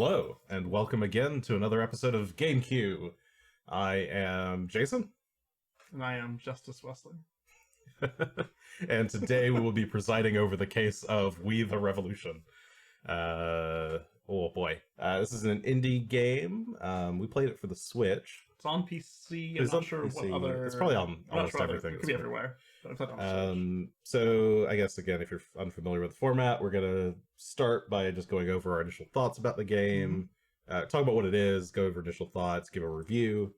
Hello, and welcome again to another episode of GameQ. I am Jason. And I am Justice Wesley. And today we will be presiding over the case of We the Revolution. Oh boy. This is an indie game. We played it for the Switch. It's on PC. It's I'm on not sure PC. what other... It's probably on I'm almost not sure everything. It could be everywhere. But it's on So I guess, again, if you're unfamiliar with the format, we're going to start by just going over our initial thoughts about the game, talk about what it is, go over initial thoughts, give a review,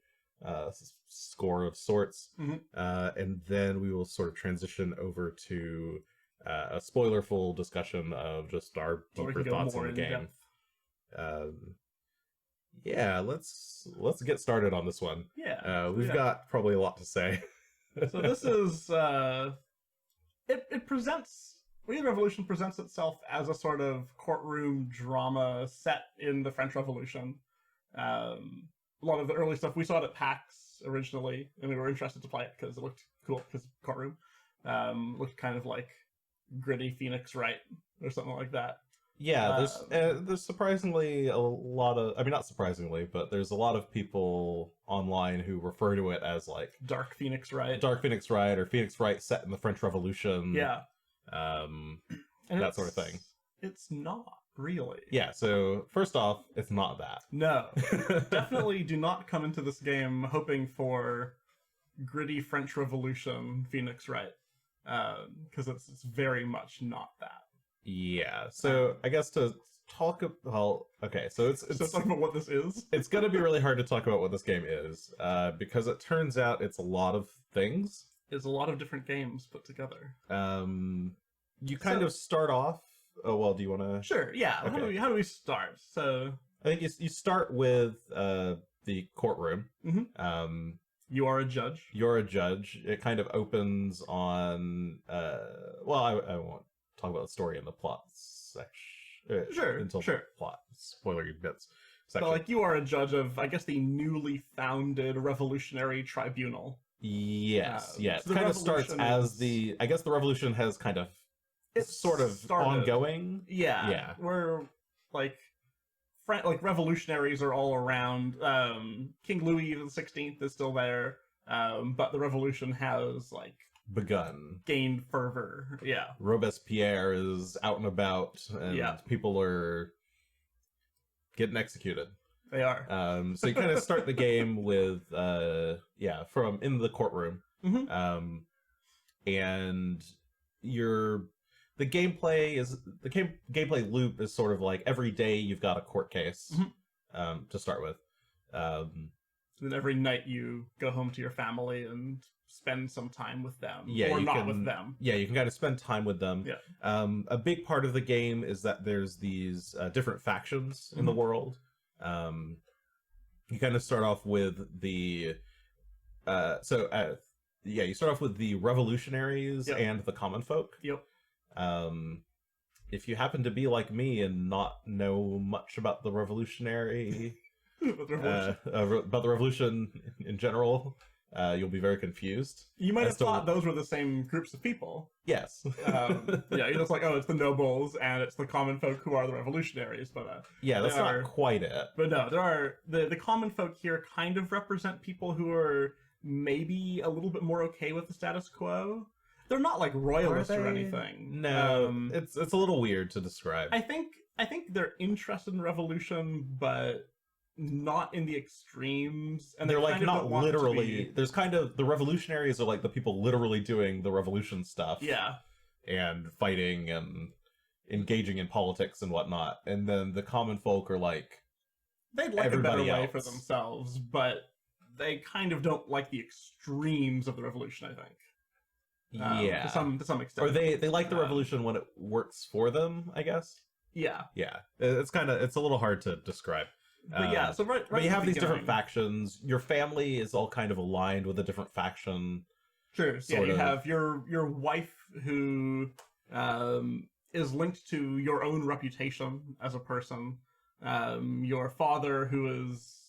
score of sorts, and then we will sort of transition over to a spoilerful discussion of just our deeper thoughts on the game. Yeah, let's get started on this one. Yeah, we've got probably a lot to say. So this is it presents We the Revolution presents itself as a sort of courtroom drama set in the French Revolution. A lot of the early stuff we saw it at PAX originally, and we were interested to play it because it looked cool. Because courtroom looked kind of like gritty Phoenix Wright or something like that. Yeah, there's surprisingly a lot of, I mean, not surprisingly, but there's a lot of people online who refer to it as like Dark Phoenix Wright. Dark Phoenix Wright, or Phoenix Wright set in the French Revolution. Yeah. And that sort of thing. It's not really. Yeah, so first off, it's not that. No. Definitely do not come into this game hoping for gritty French Revolution Phoenix Wright. Because it's very much not that. Yeah, so I guess to talk about, well, okay, so it's talk about what this is. It's going to be really hard to talk about what this game is, because it turns out it's a lot of things. It's a lot of different games put together. You kind of start off. Oh well, do you want to? Sure. Yeah. Okay. How do we start? So I think you start with the courtroom. You are a judge. You're a judge. It kind of opens on. Well, I won't talk about the story in the plot section. Sure. Plot spoiler bits section. So, like, you are a judge of, I guess, the newly founded revolutionary tribunal. Yes, yeah. So it kind of starts as the, I guess the revolution has kind of, it's sort of ongoing. Yeah. We're, like revolutionaries are all around. King Louis the 16th is still there, but the revolution has, like, begun. Gained fervor, yeah. Robespierre is out and about, and people are getting executed. They are. So you kind of start the game with, from in the courtroom. And the gameplay loop is sort of like every day you've got a court case to start with. Then every night you go home to your family and spend some time with them, with them. Yeah, you can kind of spend time with them. Yeah. A big part of the game is that there's these different factions in the world. You kind of start off with the you start off with the revolutionaries and the common folk. If you happen to be like me and not know much about the revolutionary about the revolution in general, you'll be very confused. You might have thought those were the same groups of people. Yes. You're just like, oh, it's the nobles and it's the common folk who are the revolutionaries, but that's not quite it. But no, there are the common folk here kind of represent people who are maybe a little bit more okay with the status quo. They're not like royalists or anything. No, it's a little weird to describe. I think they're interested in revolution, but not in the extremes, and they're like not literally. There's kind of the revolutionaries are like the people literally doing the revolution stuff, and fighting and engaging in politics and whatnot, and then the common folk are like they'd like a better way for themselves, but they kind of don't like the extremes of the revolution, I think. To some extent, or they like the revolution when it works for them, I guess. Yeah, it's a little hard to describe. But so right but you have these different factions. Your family is all kind of aligned with a different faction. Sure. So you have your wife who is linked to your own reputation as a person. Your father, who is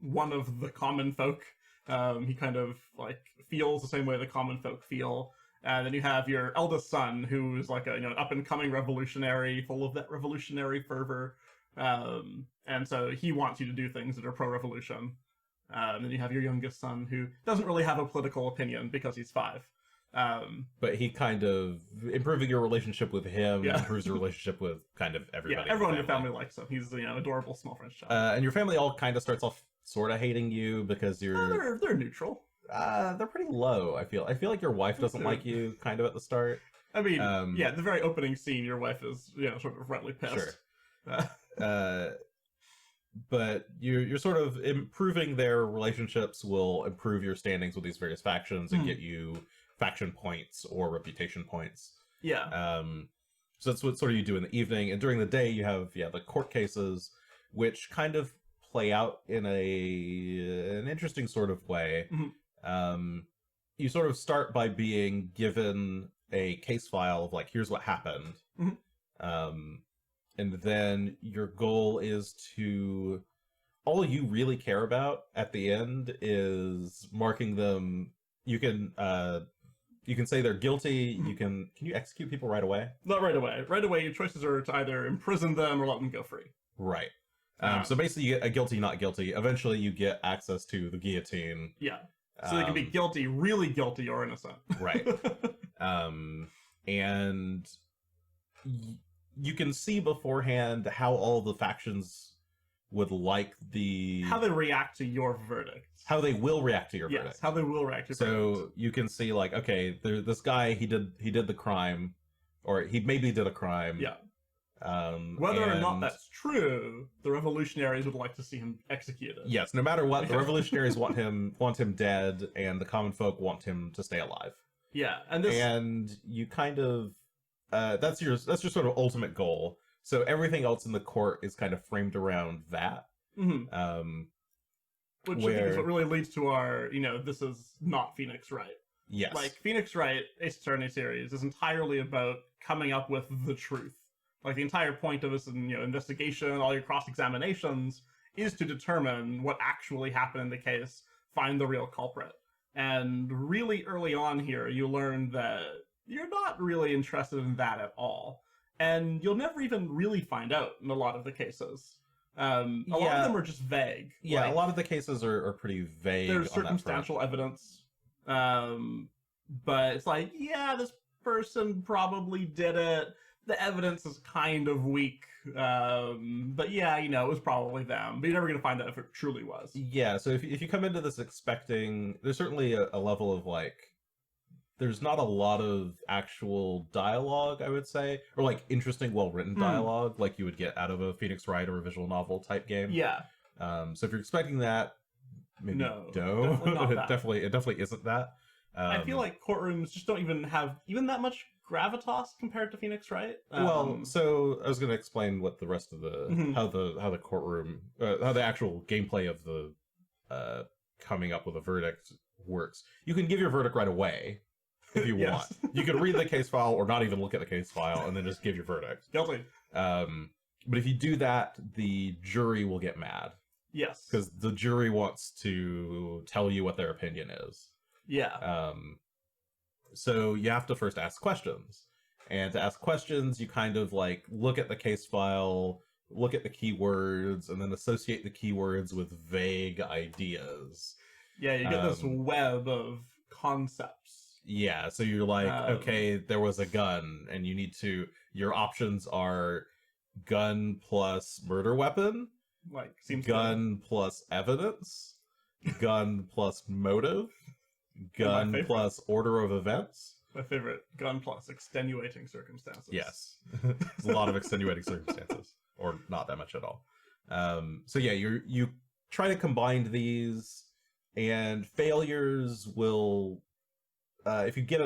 one of the common folk. He kind of like feels the same way the common folk feel. And then you have your eldest son, who is like a up and coming revolutionary, full of that revolutionary fervor. And so he wants you to do things that are pro-revolution. Then you have your youngest son, who doesn't really have a political opinion because he's 5. But he kind of improving your relationship with him Yeah. improves your relationship with kind of everybody. Yeah, everyone in your family likes him. He's adorable small French child. And your family all kind of starts off sort of hating you because you're They're neutral. they're pretty low. I feel like your wife doesn't like you kind of at the start. I mean, the very opening scene, your wife is sort of rightly pissed. Sure. But you're sort of improving their relationships will improve your standings with these various factions and get you faction points or reputation points. Yeah. So that's what sort of you do in the evening, and during the day you have the court cases, which kind of play out in an interesting sort of way. You sort of start by being given a case file of like, here's what happened. And then your goal is to, all you really care about at the end is marking them. You can say they're guilty. Can you execute people right away? Not right away. Right away, your choices are to either imprison them or let them go free. Right. So basically you get a guilty, not guilty. Eventually you get access to the guillotine. Yeah. So they can be guilty, really guilty, or innocent. Right. And you can see beforehand how all the factions would like how they react to your verdict. How they will react to your yes, verdict. how they will react to your verdict. So you can see like, okay, this guy, he did the crime, or he maybe did a crime. Yeah. Whether or not that's true, the revolutionaries would like to see him executed. Yes, no matter what, the revolutionaries want him dead, and the common folk want him to stay alive. Yeah, and you kind of that's your sort of ultimate goal. So everything else in the court is kind of framed around that. Which I think is what really leads to our, this is not Phoenix Wright. Yes. Like, Phoenix Wright, Ace Attorney series, is entirely about coming up with the truth. Like, the entire point of this investigation, all your cross-examinations, is to determine what actually happened in the case, find the real culprit. And really early on here, you learn that you're not really interested in that at all. And you'll never even really find out in a lot of the cases. A lot of them are just vague. Yeah, like, a lot of the cases are pretty vague. There's circumstantial evidence. But it's like, this person probably did it. The evidence is kind of weak. But it was probably them. But you're never going to find out if it truly was. Yeah, so if you come into this expecting, there's certainly a level of like, there's not a lot of actual dialogue, I would say, or like interesting, well-written dialogue like you would get out of a Phoenix Wright or a visual novel type game. Yeah. So if you're expecting that, maybe no, don't. Definitely not that. It definitely isn't that. I feel like courtrooms just don't even have that much gravitas compared to Phoenix Wright. Well, so I was going to explain what the rest of the how the courtroom, how the actual gameplay of the coming up with a verdict works. You can give your verdict right away. If you want, you can read the case file or not even look at the case file and then just give your verdict. Guilty. But if you do that, the jury will get mad. Yes. Because the jury wants to tell you what their opinion is. Yeah. So you have to first ask questions. And to ask questions, you kind of like look at the case file, look at the keywords, and then associate the keywords with vague ideas. Yeah, you get this web of concepts. Yeah, so you're like, okay, there was a gun, and you need to, your options are gun plus murder weapon, like seems gun plus evidence, gun plus motive, gun plus order of events. My favorite, gun plus extenuating circumstances. Yes, there's a lot of extenuating circumstances, or not that much at all. So yeah, you try to combine these, and failures will. If you get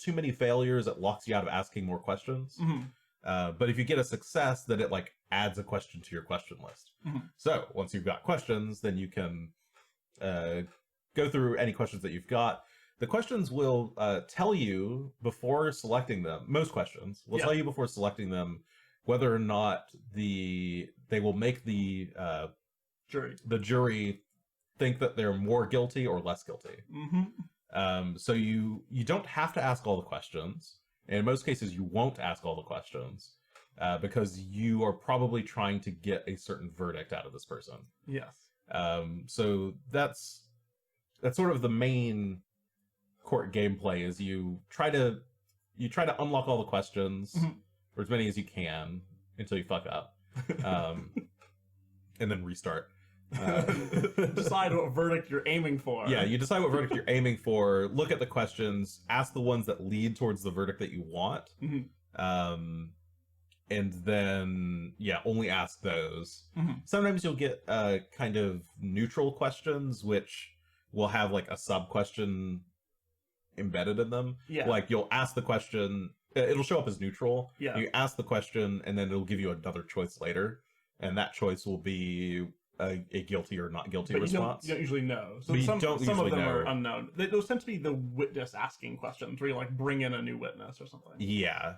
too many failures, it locks you out of asking more questions. But if you get a success, then it like adds a question to your question list. So once you've got questions, then you can go through any questions that you've got. The questions will tell you before selecting them. Most questions will tell you before selecting them whether or not they will make the jury think that they're more guilty or less guilty. So you don't have to ask all the questions. And in most cases, you won't ask all the questions. because you are probably trying to get a certain verdict out of this person. Yes. So that's sort of the main court gameplay. Is you try to unlock all the questions, or as many as you can, until you fuck up, and then restart. Decide what verdict you're aiming for. Yeah, you decide what verdict you're aiming for. Look at the questions. Ask the ones that lead towards the verdict that you want. And then, only ask those. Sometimes you'll get kind of neutral questions, which will have like a sub question embedded in them. Yeah. Like you'll ask the question, it'll show up as neutral. Yeah. You ask the question, and then it'll give you another choice later, and that choice will be a guilty or not guilty response. You don't usually know. So But some don't of usually them know. are unknown. Those tend to be the witness asking questions, where you like bring in a new witness or something. Yeah.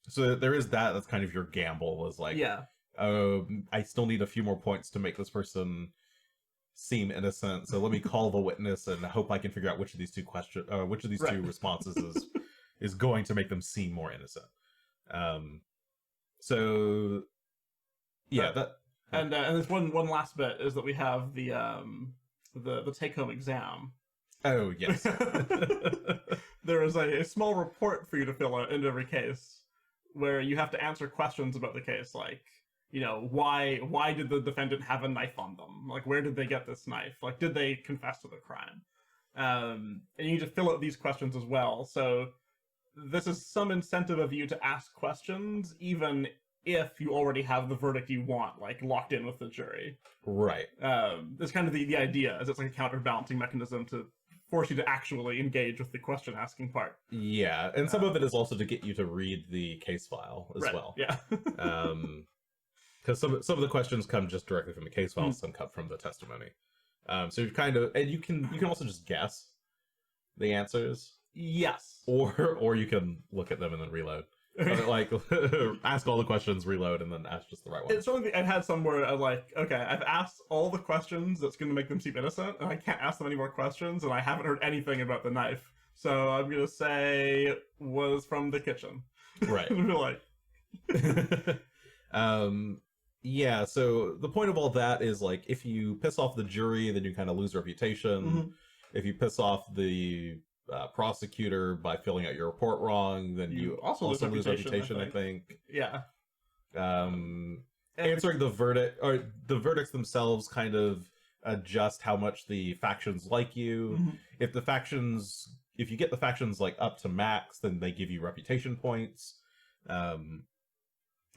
So there is that. That's kind of your gamble. Is like, I still need a few more points to make this person seem innocent. So let me call the witness and hope I can figure out which of these two two responses is going to make them seem more innocent. So yeah, and there's one last bit is that we have the take home exam. Oh yes. There is a small report for you to fill out in every case, where you have to answer questions about the case, like, why did the defendant have a knife on them? Like, where did they get this knife? Like, did they confess to the crime? And you need to fill out these questions as well. So this is some incentive of you to ask questions, even if you already have the verdict you want, like, locked in with the jury. Right. That's kind of the idea, is it's like a counterbalancing mechanism to force you to actually engage with the question asking part. Yeah, and some of it is also to get you to read the case file as well. Yeah. Because some of the questions come just directly from the case file, some come from the testimony. So you're kind of, and you can also just guess the answers. Yes. Or you can look at them and then reload. Like, ask all the questions, reload, and then ask just the right one. It's something I've had somewhere I'm like, okay, I've asked all the questions that's going to make them seem innocent, and I can't ask them any more questions, and I haven't heard anything about the knife. So I'm going to say was from the kitchen. Right. And we're like... Yeah, so the point of all that is, like, if you piss off the jury, then you kind of lose reputation. If you piss off the prosecutor by filling out your report wrong, then you also lose reputation, I think. Yeah. Answering the verdict, or the verdicts themselves kind of adjust how much the factions like you. If you get the factions like up to max, then they give you reputation points.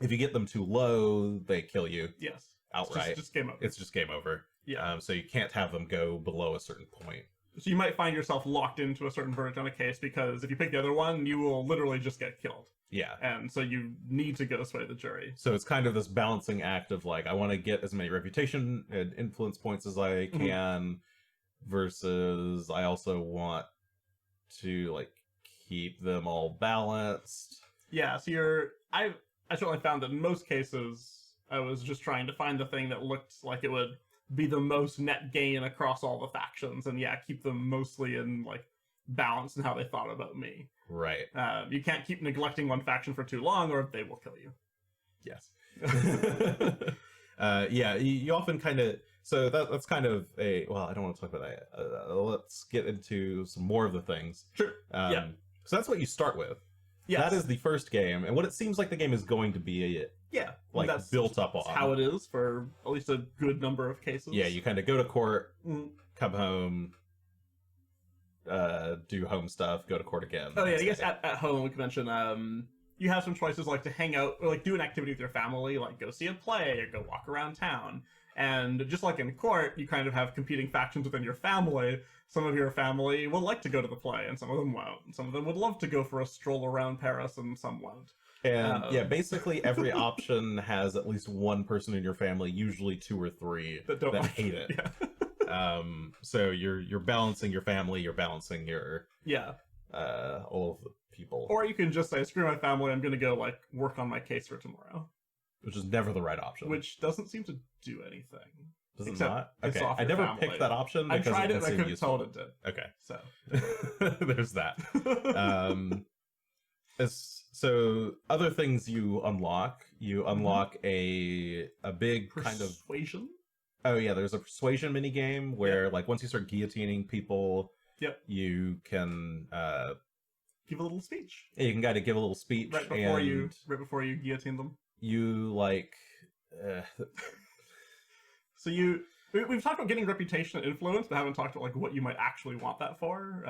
If you get them too low, they kill you. Yes. Outright. It's just game over. It's just game over. Yeah. So you can't have them go below a certain point. So you might find yourself locked into a certain verdict on a case, because if you pick the other one, you will literally just get killed. Yeah. And so you need to go sway the jury. So it's kind of this balancing act of, like, I want to get as many reputation and influence points as I can, versus I also want to, like, keep them all balanced. Yeah, so I certainly found that in most cases, I was just trying to find the thing that looked like it would be the most net gain across all the factions, and keep them mostly in, like, balance in how they thought about me. Right. You can't keep neglecting one faction for too long, or they will kill you. Yes. Yeah, you often kind of... So that's kind of a... Well, I don't want to talk about that. Let's get into some more of the things. Sure. So that's what you start with. Yes. That is the first game, and what it seems like the game is going to be... Like, that's built up on. how it is for at least a good number of cases. Yeah, you kind of go to court, come home, do home stuff, go to court again. Oh yeah, I guess at home we could mention you have some choices, like to hang out or like do an activity with your family, like go see a play or go walk around town. And just like in court, you kind of have competing factions within your family. Some of your family will like to go to the play, and some of them won't. Some of them would love to go for a stroll around Paris, and some won't. And basically every option has at least one person in your family, usually 2 or 3, that hate it. Yeah. So you're balancing your family, you're balancing your all of the people. Or you can just say, screw my family, I'm gonna go like work on my case for tomorrow. Which is never the right option. Which doesn't seem to do anything. Does it not? Okay, I never picked that option. I tried it and I couldn't tell what it did. Okay. So there's that. So other things you unlock a big kind of Persuasion. oh yeah, there's a persuasion mini game where like once you start guillotining people, you can give a little speech. You can kind of give a little speech right before you guillotine them. You like so we've talked about getting reputation and influence, but haven't talked about like what you might actually want that for.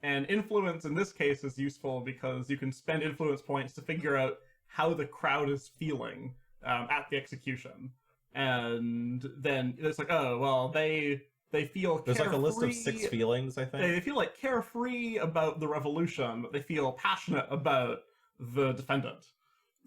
And influence in this case is useful because you can spend influence points to figure out how the crowd is feeling at the execution. And then it's like, oh, well, they feel carefree. There's like a list of 6 feelings, I think. They feel like carefree about the revolution, but they feel passionate about the defendant.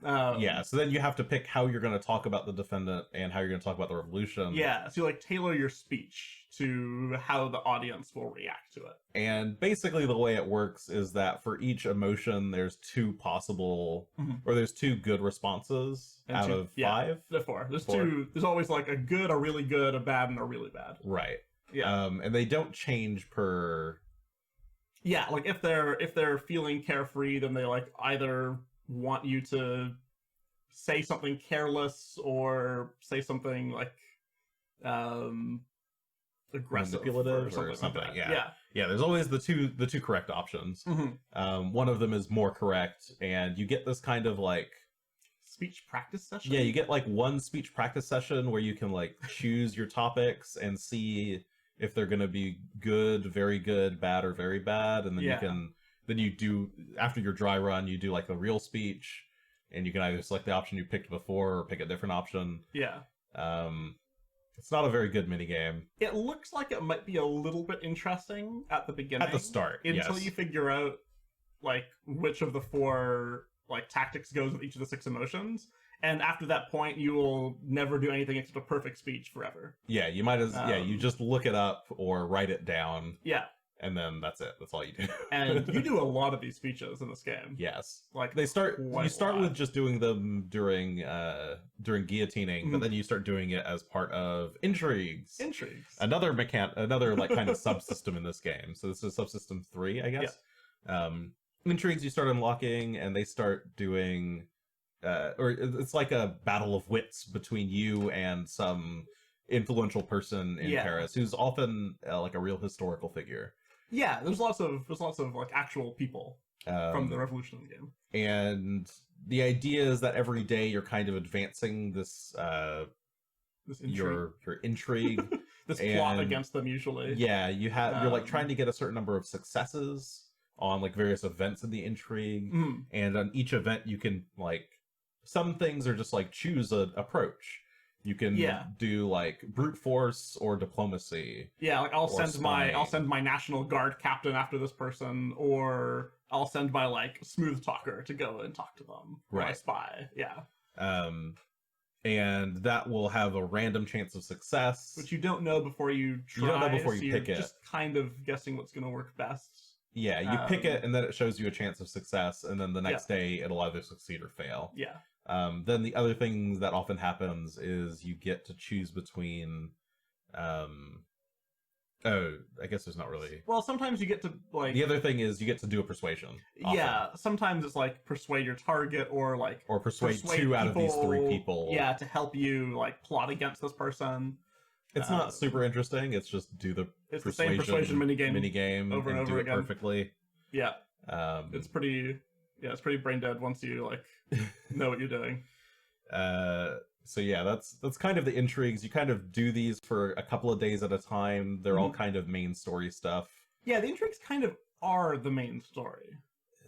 Yeah, so then you have to pick how you're going to talk about the defendant and how you're going to talk about the revolution. Yeah, so you like tailor your speech to how the audience will react to it. And basically the way it works is that for each emotion there's 2 possible or there's 2 good responses and out of 5. There's 4. There's always like a good, a really good, a bad, and a really bad. Right. Yeah. And they don't change per like if they're feeling carefree, then they like either want you to say something careless or say something like aggressive, manipulative or something like that. Yeah, there's always the two correct options. One of them is more correct, and you get this kind of like speech practice session. Yeah, you get like one speech practice session where you can like choose your topics and see if they're going to be good, very good, bad, or very bad, and then you do after your dry run, you do like the real speech, and you can either select the option you picked before or pick a different option. Yeah. It's not a very good minigame. It looks like it might be a little bit interesting at the beginning. At the start, until you figure out like which of the 4 like tactics goes with each of the 6 emotions. And after that point, you will never do anything except a perfect speech forever. Yeah, you might as you just look it up or write it down. Yeah. And then that's it. That's all you do. And you do a lot of these speeches in this game. Yes. Like you start with just doing them during guillotining, but then you start doing it as part of intrigues. Another like kind of subsystem in this game. So this is subsystem 3, I guess. Yeah. Intrigues you start unlocking, and they start doing or it's like a battle of wits between you and some influential person in Paris who's often like a real historical figure. Yeah, there's lots of like actual people from the revolution game. And the idea is that every day you're kind of advancing this your intrigue. This plot against them usually. Yeah, you're like trying to get a certain number of successes on like various events in the intrigue. And on each event you can like some things are just like choose an approach. You can do like brute force or diplomacy. Yeah, like I'll send my National Guard captain after this person, or I'll send my like smooth talker to go and talk to them. Right. My spy. Yeah. And that will have a random chance of success. Which you don't know before you try. You don't know before you pick it. Just kind of guessing what's gonna work best. Yeah, you pick it and then it shows you a chance of success, and then the next day it'll either succeed or fail. Yeah. Then the other thing that often happens is you get to choose between I guess there's not really. Well, sometimes you get to like. The other thing is you get to do a persuasion. Often. Yeah, sometimes it's like persuade your target or persuade 2 out of these 3 people. Yeah, to help you like plot against this person. It's not super interesting. It's just do the the same persuasion minigame over and over do again it perfectly. Yeah. It's pretty brain dead once you like know what you're doing. So yeah, that's kind of the intrigues. You kind of do these for a couple of days at a time. They're all kind of main story stuff. Yeah, the intrigues kind of are the main story.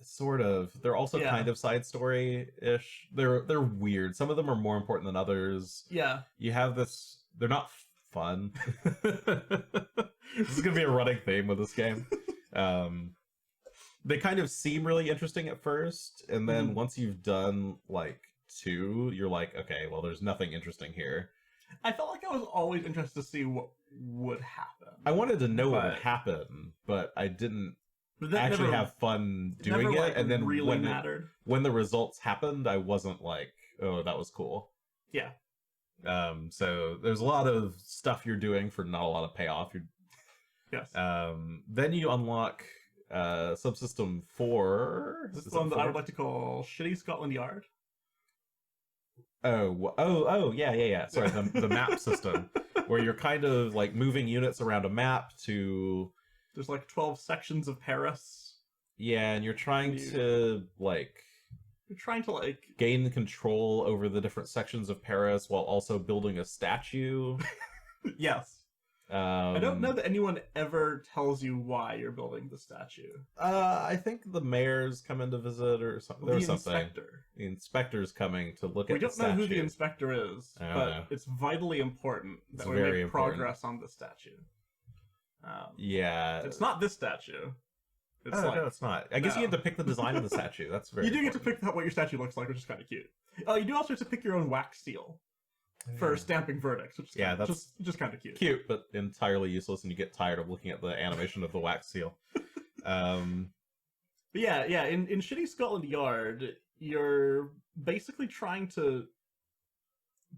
Sort of. They're also kind of side story-ish. They're weird. Some of them are more important than others. Yeah. You have this. They're not fun. This is gonna be a running theme with this game. They kind of seem really interesting at first, and then once you've done like 2, you're like, okay, well, there's nothing interesting here. I felt like I was always interested to see what would happen. I wanted to know what would happen, but I didn't actually have fun doing it. And then really when the results happened, I wasn't like, oh, that was cool. Yeah. So there's a lot of stuff you're doing for not a lot of payoff. Yes. Then you unlock Subsystem 4. This Is is it the one that I 4? would like to call Shitty Scotland Yard. Oh, yeah. Sorry, the map system, where you're kind of like moving units around a map to. There's like 12 sections of Paris. Yeah, and you're trying to like. You're trying to like gain control over the different sections of Paris while also building a statue. Yes. I don't know that anyone ever tells you why you're building the statue. I think the mayors come in to visit or something. There's something. Inspector. The inspector's coming to look at We the don't statue. know who the inspector is, I don't but know. it's vitally important that It's we very make important. progress on the statue. Yeah. It's not this statue. It's No, it's not. I guess No. you get to pick the design of the statue. That's very You do get to important. pick what your statue looks like, which is kind of cute. Oh, you do also get to pick your own wax seal for stamping verdicts, which is Yeah, kind of, that's just kind of cute. Cute, but entirely useless, and you get tired of looking at the animation of the wax seal. But yeah. In Shitty Scotland Yard, you're basically trying to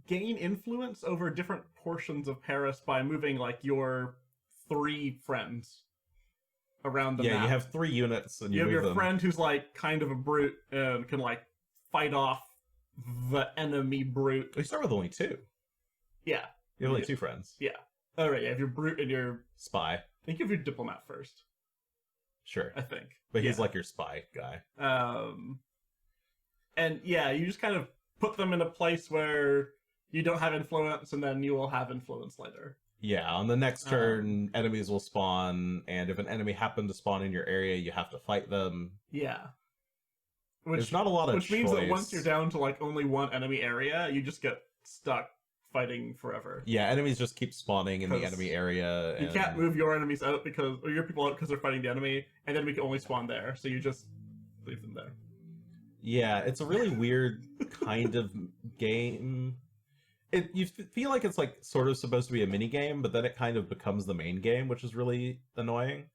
gain influence over different portions of Paris by moving like your 3 friends around the map. you have 3 units, and You have move your them. friend who's like kind of a brute and can like fight off the enemy brute. You start with only 2. Yeah. You have only 2 friends. Yeah. Oh, right. You have your brute and your. Spy, I think you have your diplomat first. sure, I think. but he's Yeah. like your spy guy. And yeah, you just kind of put them in a place where you don't have influence, and then you will have influence later. Yeah, on the next turn, enemies will spawn, and if an enemy happened to spawn in your area, you have to fight them. Yeah. There's not a lot of Which means that choice. once you're down to like only one enemy area, you just get stuck fighting forever. Yeah, enemies just keep spawning in the 'Cause enemy area. You can't move your enemies out or your people out because they're fighting the enemy, and then we can only spawn there, so you just leave them there. Yeah, it's a really weird kind of game. You feel like it's like sort of supposed to be a mini game, but then it kind of becomes the main game, which is really annoying.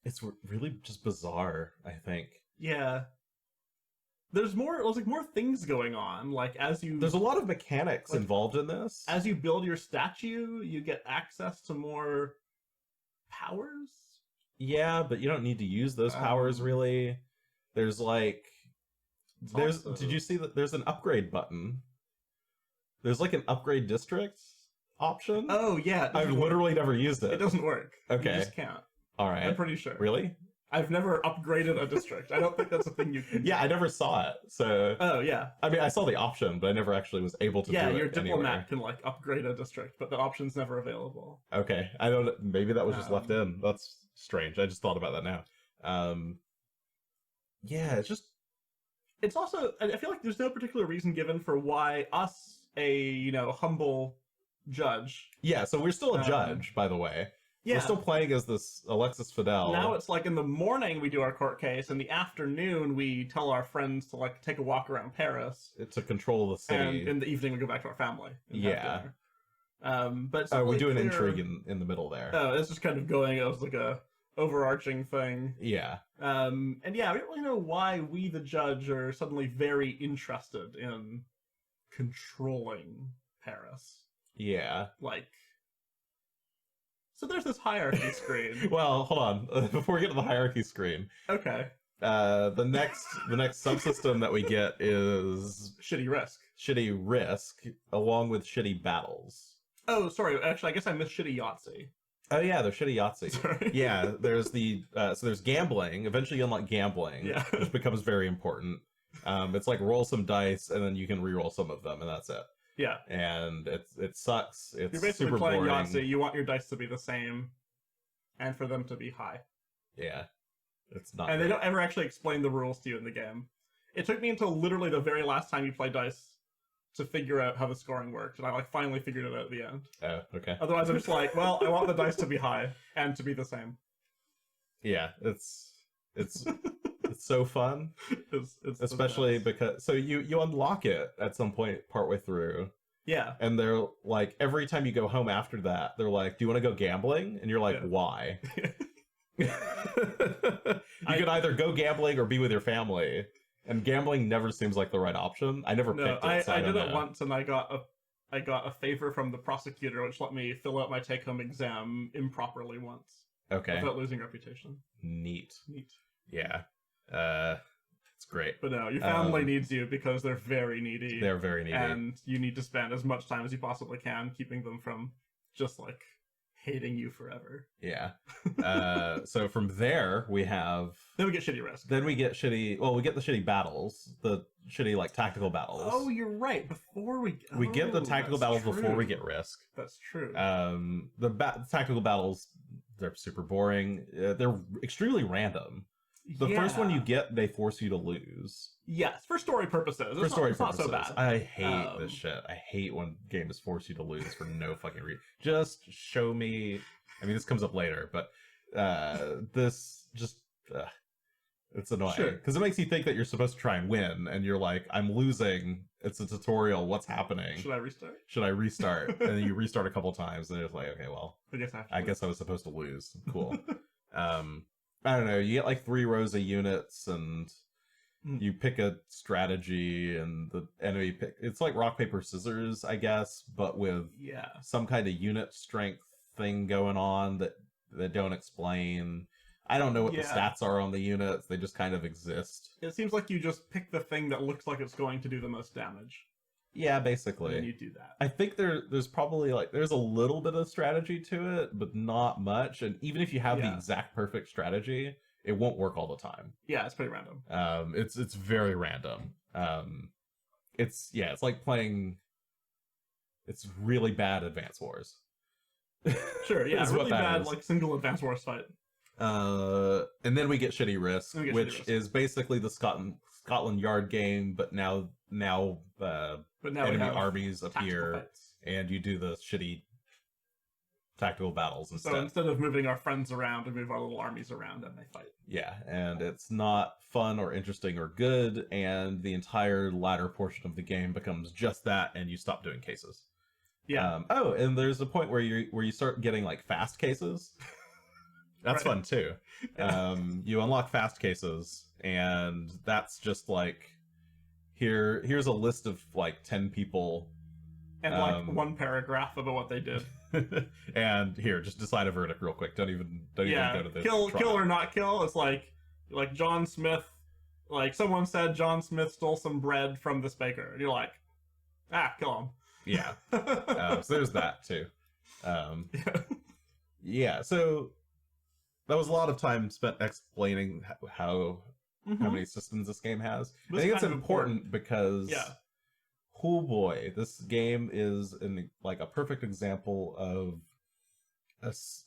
It's really just bizarre, I think. Yeah. There's more things going on. Like There's a lot of mechanics involved in this. As you build your statue, you get access to more powers. Yeah, but you don't need to use those powers really. There's like did you see that there's an upgrade button? There's like an upgrade district option. Oh yeah, I've literally never used it. It doesn't work. Okay. You just can't. All right. I'm pretty sure. Really? I've never upgraded a district. I don't think that's a thing you can. Yeah, I never saw it. So Oh yeah. I mean, I saw the option, but I never actually was able to do it. Your diplomat anywhere. can like upgrade a district, but the option's never available. Okay, I don't. Maybe that was just left in. That's strange. I just thought about that now. Yeah, It's also, I feel like there's no particular reason given for why us, a humble judge. Yeah, so we're still a judge, by the way. Yeah. We're still playing as this Alexis Fidel. Now it's like in the morning we do our court case, in the afternoon we tell our friends to like take a walk around Paris, to control the city. and in the evening we go back to our family. And have Yeah. dinner. But it's Oh, not we really do an clear- intrigue in the middle there. Oh, it's just kind of going as like a overarching thing. Yeah. And yeah, we don't really know why we, the judge, are suddenly very interested in controlling Paris. Yeah. Like, so there's this hierarchy screen. Well, hold on. Before we get to the hierarchy screen, Okay. the next subsystem that we get is Shitty risk. shitty risk, along with shitty battles. Oh, sorry. Actually, I guess I missed Shitty Yahtzee. Oh yeah, there's shitty Yahtzee. Sorry. Yeah, there's so there's gambling. Eventually you unlock gambling, Yeah. which becomes very important. It's like roll some dice and then you can re-roll some of them, and that's it. Yeah. And it sucks. It's You're basically super playing boring. Yahtzee. You want your dice to be the same, and for them to be high. Yeah, it's not. And they great. don't ever actually explain the rules to you in the game. It took me until literally the very last time you play dice to figure out how the scoring worked, and I like finally figured it out at the end. Oh, okay. Otherwise, I'm just like, well, I want the dice to be high and to be the same. Yeah, it's it's so fun, It's especially the best. because you unlock it at some point partway through. Yeah. And they're like, every time you go home after that, they're like, do you want to go gambling? And you're like, Yeah. why? You could either go gambling or be with your family. And gambling never seems like the right option. I never picked it, so I don't did it know. once, and I got a favor from the prosecutor, which let me fill out my take-home exam improperly once. Okay. without losing reputation. Neat. Neat. Yeah. It's great. But no, your family needs you because they're very needy. They're very needy. And you need to spend as much time as you possibly can keeping them from just, like, hating you forever. Yeah. So from there, we have... Then we get shitty risk. Then we get shitty... Well, we get the shitty battles. The shitty, like, tactical battles. Oh, you're right. Before we... We get the tactical battles before we get risk. That's true. The tactical battles, they're super boring. They're extremely random. The first one you get, they force you to lose. Yes, for story purposes. It's not so bad. I hate this shit. I hate when games force you to lose for no fucking reason. Just show me... I mean, this comes up later, but this just... it's annoying. Because it makes you think that you're supposed to try and win, and you're like, I'm losing. It's a tutorial. What's happening? Should I restart? Should I restart? And then you restart a couple times, and it's like, okay, well, I guess I was supposed to lose. Cool. I don't know, you get like 3 rows of units, and you pick a strategy, and the enemy pick... It's like rock, paper, scissors, I guess, but with some kind of unit strength thing going on that they don't explain. I don't know what the stats are on the units, they just kind of exist. It seems like you just pick the thing that looks like it's going to do the most damage. Yeah, basically. And you do that. I think there's probably like there's a little bit of strategy to it, but not much. And even if you have the exact perfect strategy, it won't work all the time. Yeah, it's pretty random. It's very random. It's like playing. It's really bad Advance Wars. Sure, yeah, it's really bad like single Advance Wars fight. And then we get Shitty Risk, which is basically the Scotland Yard game, but now enemy armies appear, and you do the shitty tactical battles instead. So instead of moving our friends around, we move our little armies around and they fight. Yeah, and it's not fun or interesting or good, and the entire latter portion of the game becomes just that, and you stop doing cases. Yeah. Oh, and there's a point where you start getting like fast cases. That's fun too. You unlock fast cases, and that's just like here's a list of like 10 people and like one paragraph about what they did. And here, just decide a verdict real quick. Don't even go to the kill or not kill. It's like John Smith, like someone said John Smith stole some bread from this baker, and you're like, kill him. Yeah. So there's that too. Yeah, so that was a lot of time spent explaining how many systems this game has. I think it's important because, oh boy, this game is like a perfect example of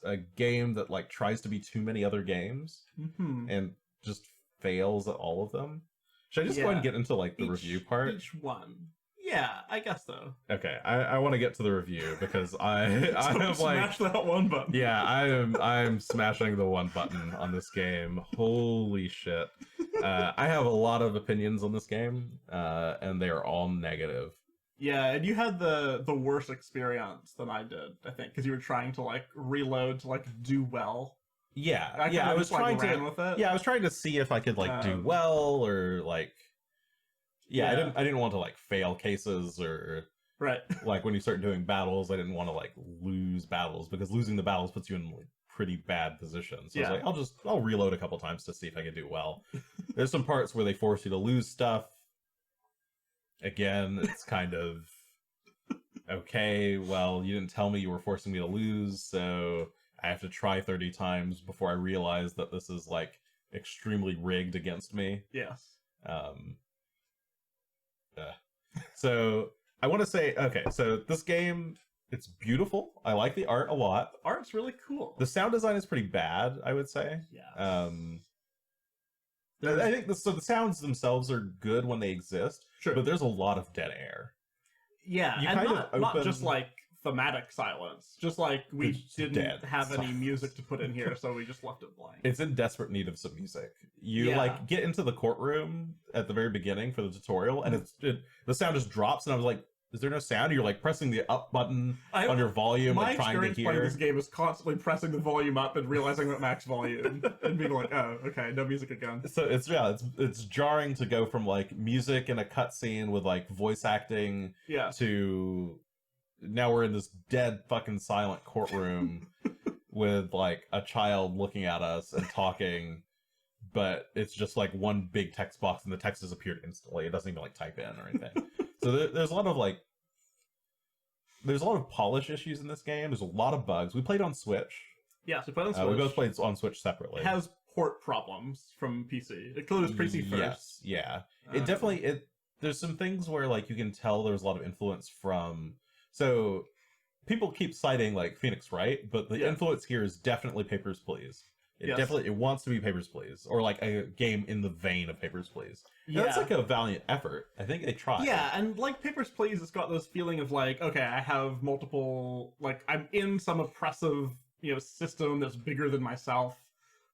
a game that like tries to be too many other games and just fails at all of them. Should I just go ahead and get into like the review part? Each one. Yeah, I guess so. Okay, I want to get to the review because I have smash that one button. Yeah, I'm smashing the one button on this game. Holy shit! I have a lot of opinions on this game, and they are all negative. Yeah, and you had the worst experience than I did, I think, because you were trying to like reload to like do well. Yeah, I was trying to with it. Yeah, I was trying to see if I could like do well or like. Yeah, I didn't want to like fail cases or like when you start doing battles, I didn't want to like lose battles because losing the battles puts you in like pretty bad positions. So I was like, I'll reload a couple times to see if I can do well. There's some parts where they force you to lose stuff. Again, it's kind of okay, well, you didn't tell me you were forcing me to lose, so I have to try 30 times before I realize that this is like extremely rigged against me. Yes. So I want to say, okay, so this game, it's beautiful. I like the art a lot. The art's really cool. The sound design is pretty bad, I would say. Yeah. I think the sounds themselves are good when they exist, but there's a lot of dead air. Yeah, and not just like thematic silence. Just like we didn't have any music to put in here, so we just left it blank. It's in desperate need of some music. You like get into the courtroom at the very beginning for the tutorial, and the sound just drops, and I was like, is there no sound? You're like pressing the up button on your volume and trying to hear. My experience playing this game is constantly pressing the volume up and realizing that max volume and being like, oh, okay, no music again. So it's jarring to go from like music in a cutscene with like voice acting to now we're in this dead fucking silent courtroom with like a child looking at us and talking, but it's just like one big text box and the text has appeared instantly. It doesn't even like type in or anything. So there's a lot of like there's a lot of polish issues in this game. There's a lot of bugs. We played on Switch. Yes, we played on Switch. We both played on Switch separately. It has port problems from PC. It clearly was PC first. Yes, yeah. It definitely there's some things where like you can tell there's a lot of influence from. So people keep citing like Phoenix Wright, but the influence here is definitely Papers, Please. It wants to be Papers, Please, or like a game in the vein of Papers, Please. Yeah, that's like a valiant effort. I think they tried. Yeah, and like Papers, Please, it's got this feeling of like, okay, I have multiple, like I'm in some oppressive, system that's bigger than myself.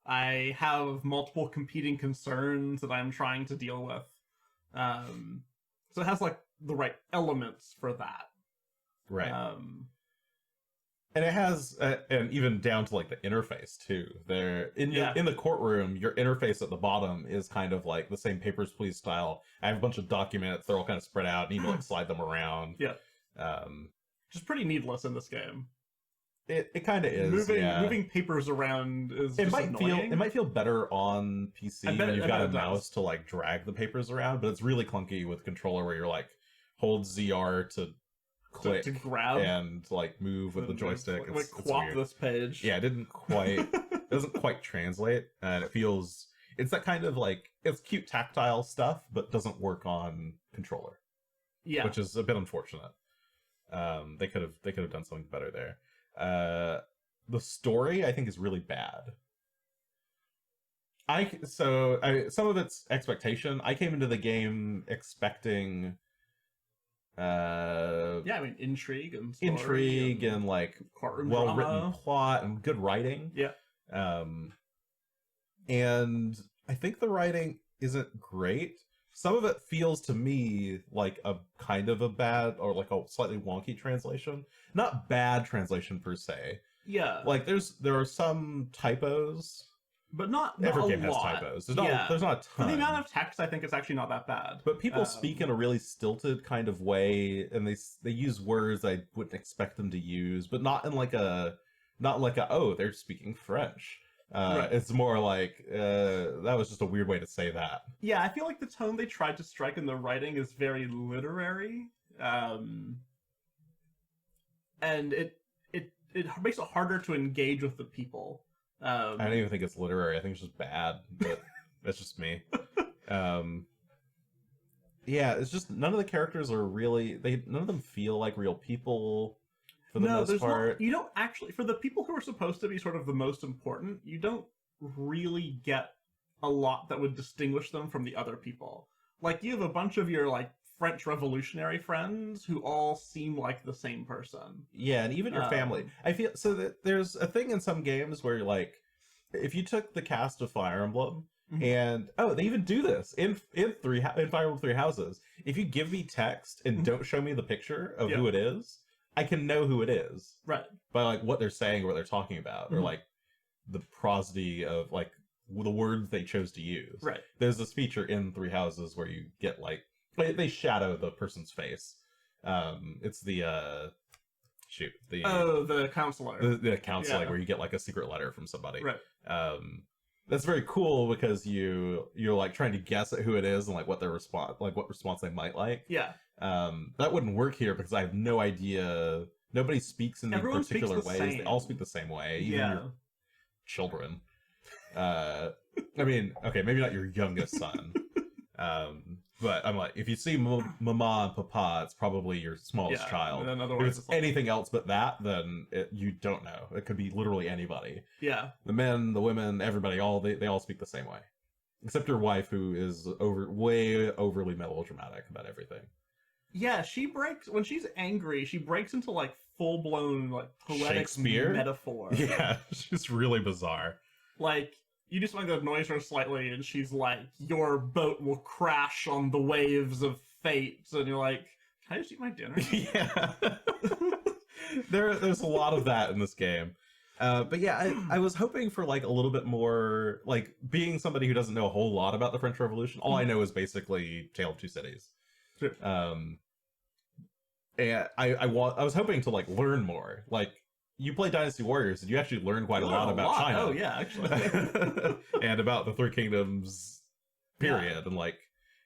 I have multiple competing concerns that I'm trying to deal with. So it has like the right elements for that. Right. And it has, and even down to like the interface too. There in the courtroom, your interface at the bottom is kind of like the same Papers, Please style. I have a bunch of documents; they're all kind of spread out, and you can like slide them around. Yeah, just pretty needless in this game. It kind of is. Moving papers around is annoying. It might feel better on PC when you've got a mouse to like drag the papers around, but it's really clunky with controller where you're like hold ZR to click to grab and like move with the joystick. It's weird. This page. Yeah, it doesn't quite translate, and it's that kind of like it's cute tactile stuff, but doesn't work on controller. Yeah, which is a bit unfortunate. They could have done something better there. The story I think is really bad. Some of its expectation. I came into the game expecting intrigue and like well-written plot and good writing. Yeah. And I think the writing isn't great. Some of it feels to me like a kind of a bad or like a slightly wonky translation. Not bad translation per se. Yeah. Like there are some typos. But not every game lot. Has typos. There's not a ton. For the amount of text, I think it's actually not that bad. But people speak in a really stilted kind of way, and they use words I wouldn't expect them to use, but not like a oh, they're speaking French. Right. It's more like that was just a weird way to say that. Yeah, I feel like the tone they tried to strike in the writing is very literary, and it makes it harder to engage with the people. I don't even think it's literary. I think it's just bad, but that's just me. Yeah, it's just none of the characters are really none of them feel like real people for the most part. You don't actually, for the people who are supposed to be sort of the most important, you don't really get a lot that would distinguish them from the other people. Like you have a bunch of your like French revolutionary friends who all seem like the same person. Yeah, and even your family. I feel so that there's a thing in some games where like if you took the cast of Fire Emblem and they even do this in Fire Emblem Three Houses. If you give me text and don't show me the picture of who it is, I can know who it is. Right. By like what they're saying or what they're talking about or like the prosody of like the words they chose to use. Right. There's this feature in Three Houses where you get like they shadow the person's face. It's the the counselor. The counselor where you get like a secret letter from somebody. Right. That's very cool because you're like trying to guess at who it is and like what their response, like what response they might like. Yeah. That wouldn't work here because I have no idea. Nobody speaks in Everyone particular speaks the ways. same. They all speak the same way. Even your children. I mean, okay, maybe not your youngest son. But I'm like, if you see mama and papa, it's probably your smallest child. And if it's anything else but that, then you don't know. It could be literally anybody. Yeah. The men, the women, everybody, they all speak the same way. Except your wife, who is way overly melodramatic about everything. Yeah, when she's angry, she breaks into like full-blown like poetic Shakespeare metaphor. Yeah, she's really bizarre. Like, you just want to annoy her slightly, and she's like, your boat will crash on the waves of fate. And you're like, can I just eat my dinner? Yeah. There's a lot of that in this game. But yeah, I was hoping for like a little bit more, like being somebody who doesn't know a whole lot about the French Revolution. All I know is basically Tale of Two Cities. Sure. And I was hoping to like learn more. Like you play Dynasty Warriors, and you actually learn quite a lot about China. Oh yeah, actually. And about the Three Kingdoms period, and like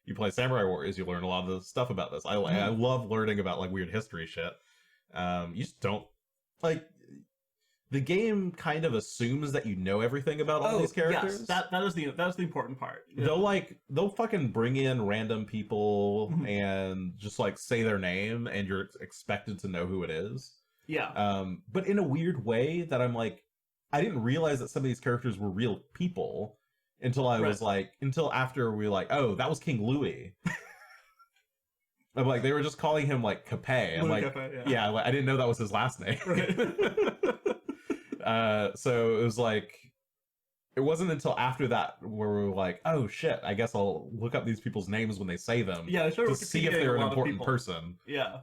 you play Samurai Warriors, you learn a lot of the stuff about this. I love learning about like weird history shit. You just don't like the game kind of assumes that you know everything about all these characters. Yes, that is the important part. Yeah. They'll fucking bring in random people and just like say their name, and you're expected to know who it is. Yeah. But in a weird way that I'm like, I didn't realize that some of these characters were real people until I was like, until after we were like, oh, that was King Louis. I'm like, they were just calling him like Capet. I'm like, Capet, yeah, like, I didn't know that was his last name. Right. So it was like, it wasn't until after that where we were like, oh shit, I guess I'll look up these people's names when they say them. Yeah, to see if they're an important person. Yeah.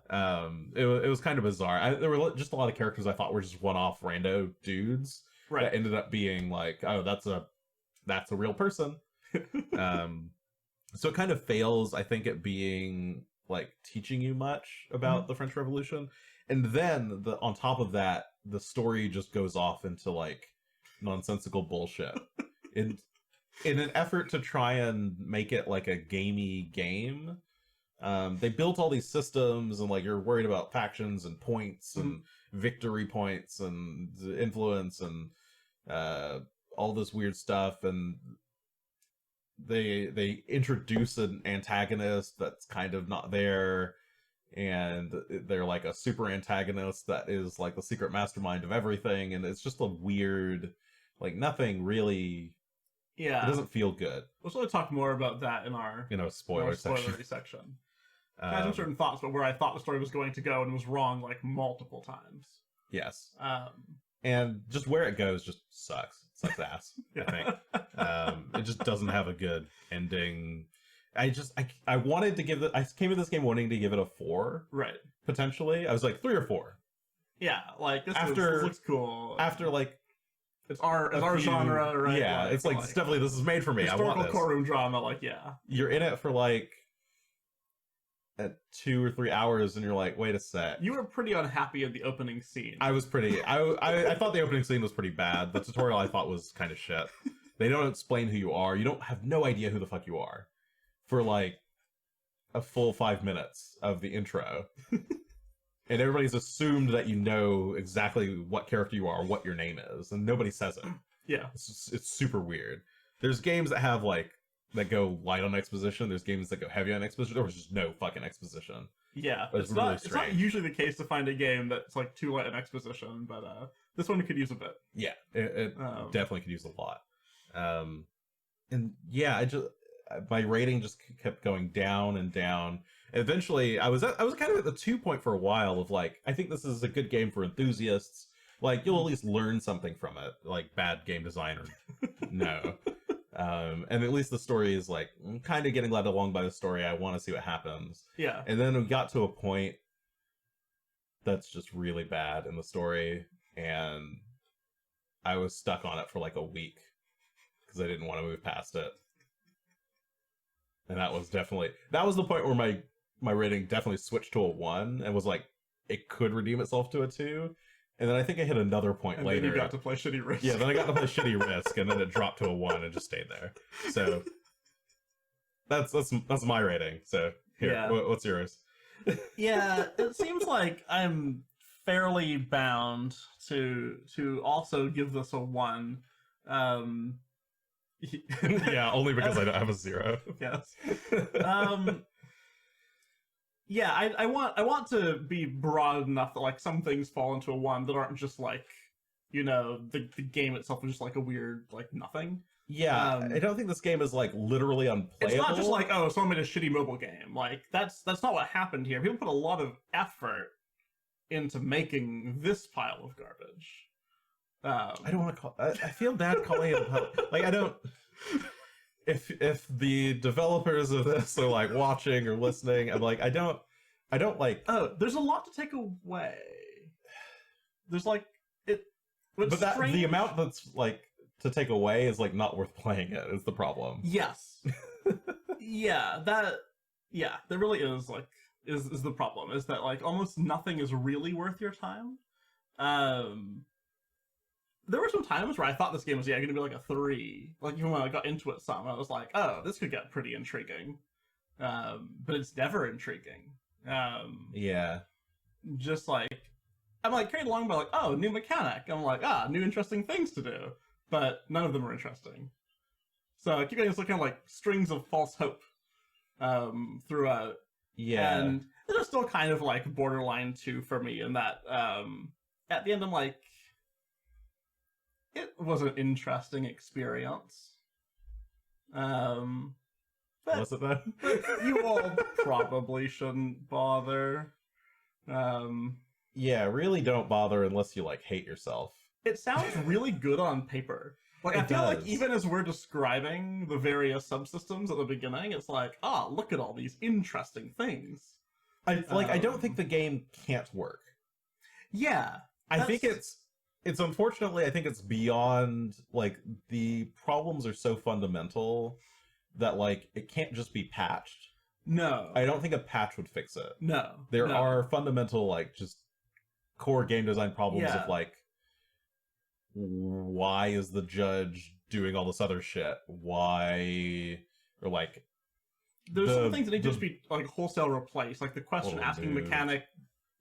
It was kind of bizarre. There were just a lot of characters I thought were just one-off rando dudes that ended up being like, oh, that's a real person. So it kind of fails, I think, at being like teaching you much about the French Revolution. And then on top of that, the story just goes off into like nonsensical bullshit. In an effort to try and make it like a gamey game, they built all these systems, and like you're worried about factions and points and victory points and influence and all this weird stuff, and they introduce an antagonist that's kind of not there, and they're like a super antagonist that is like the secret mastermind of everything, and it's just a weird, like, nothing really. Yeah, it doesn't feel good. We'll sort of talk more about that in our spoilery section. I had some certain thoughts about where I thought the story was going to go and was wrong like multiple times. Yes. And just where it goes just sucks. It sucks ass. I think it just doesn't have a good ending. I wanted to give it. I came to this game wanting to give it a 4. Right. Potentially, I was like 3 or 4. Yeah, like this looks cool. After like. It's our genre, right? Yeah, it's like definitely this is made for me. Historical I want this. courtroom drama, like yeah. You're in it for like 2 or 3 hours, and you're like, wait a sec. You were pretty unhappy in the opening scene. I was pretty. I thought the opening scene was pretty bad. The tutorial I thought was kind of shit. They don't explain who you are. You don't have no idea who the fuck you are for like a full 5 minutes of the intro. And everybody's assumed that you know exactly what character you are, what your name is, and nobody says it. Yeah. It's super weird. There's games that have like, that go light on exposition. There's games that go heavy on exposition. There was just no fucking exposition. Yeah. It's not usually the case to find a game that's like too light on exposition, but this one could use a bit. Yeah, it definitely could use a lot. And yeah, my rating just kept going down and down. Eventually, I was kind of at the 2 point for a while of like, I think this is a good game for enthusiasts. Like, you'll at least learn something from it, like bad game design or no. And at least the story is like, I'm kind of getting led along by the story. I want to see what happens. Yeah. And then we got to a point that's just really bad in the story, and I was stuck on it for like a week because I didn't want to move past it. And that was the point where my rating definitely switched to a 1 and was like, it could redeem itself to a 2. And then I think I hit another point later. Then you got to play Shitty Risk. Yeah, then I got to play Shitty Risk, and then it dropped to a 1 and just stayed there. So that's my rating. So here, yeah. What's yours? Yeah, it seems like I'm fairly bound to also give this a 1. Yeah, only because I don't have a 0. Yes. Yeah, I want to be broad enough that like some things fall into a 1 that aren't just like, the game itself is just like a weird like nothing. Yeah, I don't think this game is like literally unplayable. It's not just like, oh, someone made a shitty mobile game. Like that's not what happened here. People put a lot of effort into making this pile of garbage. I don't want to call. I feel bad calling it like I don't. If the developers of this are like watching or listening, I'm like I don't like. Oh, there's a lot to take away. There's like it. But the amount that's like to take away is like not worth playing it. Is the problem? Yes. Yeah. There really is like is the problem is that like almost nothing is really worth your time. There were some times where I thought this game was going to be like a 3. Like even when I got into it some, I was like, oh, this could get pretty intriguing. But it's never intriguing. Yeah. Just like I'm like carried along by like, oh, new mechanic. I'm like, new interesting things to do, but none of them are interesting. So I keep getting this kind of like strings of false hope throughout. Yeah. And it's still kind of like borderline 2 for me in that at the end I'm like, it was an interesting experience. But Was it though? you all probably shouldn't bother. Yeah, really don't bother unless you like hate yourself. It sounds really good on paper. Like I feel like even as we're describing the various subsystems at the beginning, it's like, look at all these interesting things. I don't think the game can't work. Yeah. I think it's unfortunately, I think it's beyond, like, the problems are so fundamental that, like, it can't just be patched. No. I don't think a patch would fix it. No. There are fundamental, like, just core game design problems of, like, why is the judge doing all this other shit? Why, or, like... There's some things that need to just be, like, wholesale replaced. Like, the question asking mechanic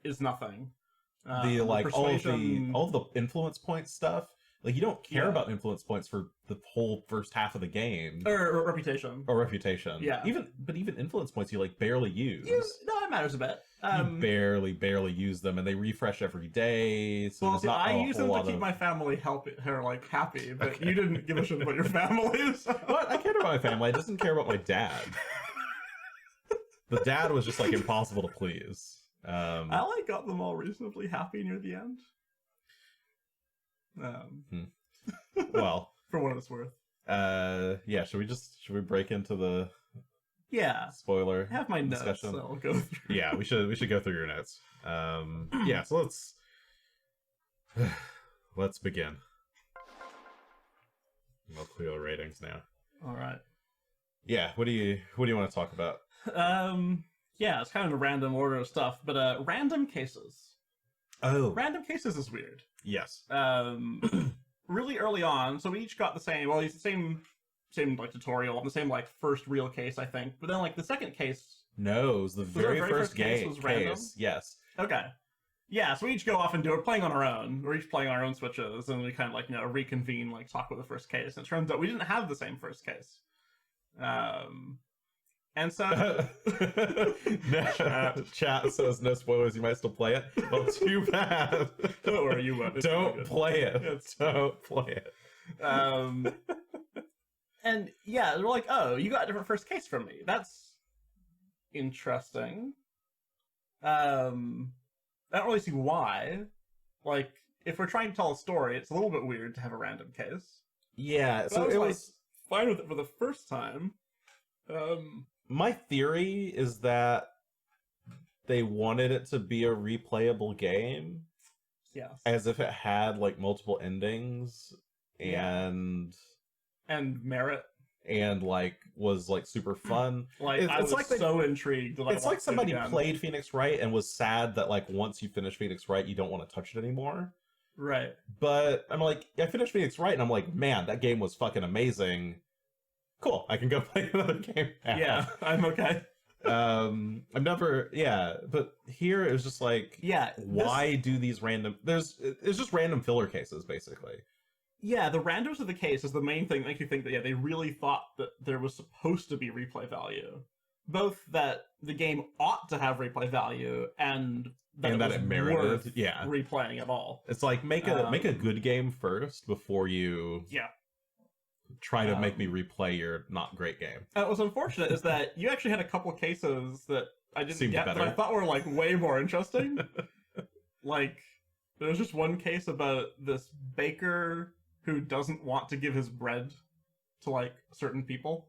is nothing. All of the influence point stuff, like you don't care about influence points for the whole first half of the game, or reputation, yeah. Even influence points you like barely use. No, it matters a bit. You barely use them, and they refresh every day. So well, I use them to keep my family happy, but you didn't give a shit about your family. So. What? I cared about my family. I just didn't care about my dad. The dad was just like impossible to please. I got them all reasonably happy near the end. Well, for what it's worth. Yeah. Should we break into the spoiler? I have my discussion? notes. So I'll go through. Yeah, we should go through your notes. Yeah. So let's begin. I'll clear the ratings now. All right. Yeah. What do you want to talk about? Yeah, it's kind of a random order of stuff, but random cases. Oh. Random cases is weird. Yes. Really early on, so we each got the same, well, it's the same like tutorial, the same like first real case, I think. But then like the second case. No, it was the very first case was random. Yes. Okay. Yeah, so we each go off and do it, playing on our own. We're each playing our own switches, and we kind of like, reconvene, like talk about the first case. And it turns out we didn't have the same first case. And so... Chat says no spoilers, you might still play it. Well, too bad. Don't worry, you won't. Don't play it. Don't play it. And yeah, they're like, oh, you got a different first case from me. That's interesting. I don't really see why. Like, if we're trying to tell a story, it's a little bit weird to have a random case. Yeah, so it was fine with it for the first time. My theory is that they wanted it to be a replayable game. Yes. As if it had, like, multiple endings and merit. And, like, was, like, super fun. Like, I was like so intrigued. It's like somebody played Phoenix Wright and was sad that, like, once you finish Phoenix Wright, you don't want to touch it anymore. Right. But I'm like, I finished Phoenix Wright, and I'm like, man, that game was fucking amazing. Cool, I can go play another game now. Yeah, I'm okay. But here it was just like, why do these random... It's just random filler cases, basically. Yeah, the randoms of the case is the main thing that makes you think that, they really thought that there was supposed to be replay value. Both that the game ought to have replay value, and that it merited replaying at all. It's like, make a good game first before you... try to make me replay your not great game. What's unfortunate is that you actually had a couple cases that I didn't get, but I thought were like way more interesting. Like, there was just one case about this baker who doesn't want to give his bread to like certain people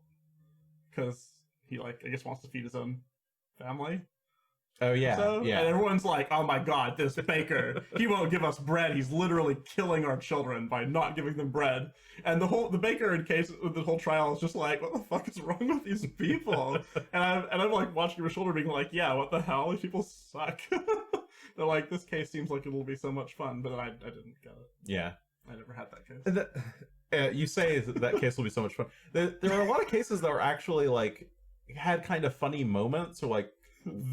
because he like I guess wants to feed his own family. Oh yeah, And everyone's like, "Oh my god, this baker! He won't give us bread. He's literally killing our children by not giving them bread." And the baker in case of the whole trial is just like, "What the fuck is wrong with these people?" and I'm like watching your shoulder, being like, "Yeah, what the hell? These people suck." They're like, this case seems like it'll be so much fun, but I didn't get it. Yeah. I never had that case. You say that case will be so much fun. There are a lot of cases that were actually like had kind of funny moments or like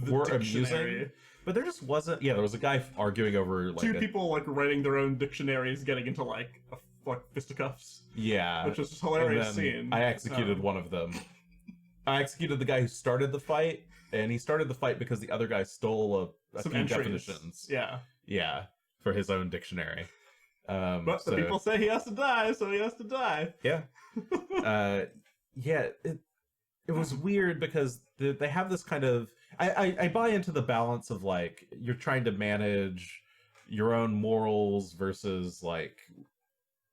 were amusing, but there just wasn't. Yeah, there was a guy arguing over like two people like writing their own dictionaries, getting into like fisticuffs. Yeah, which was just a hilarious scene. I executed one of them. I executed the guy who started the fight, and he started the fight because the other guy stole a few definitions. Yeah, for his own dictionary. But the people say he has to die, so he has to die. Yeah. Yeah, it was weird because they have this kind of... I buy into the balance of, like, you're trying to manage your own morals versus, like,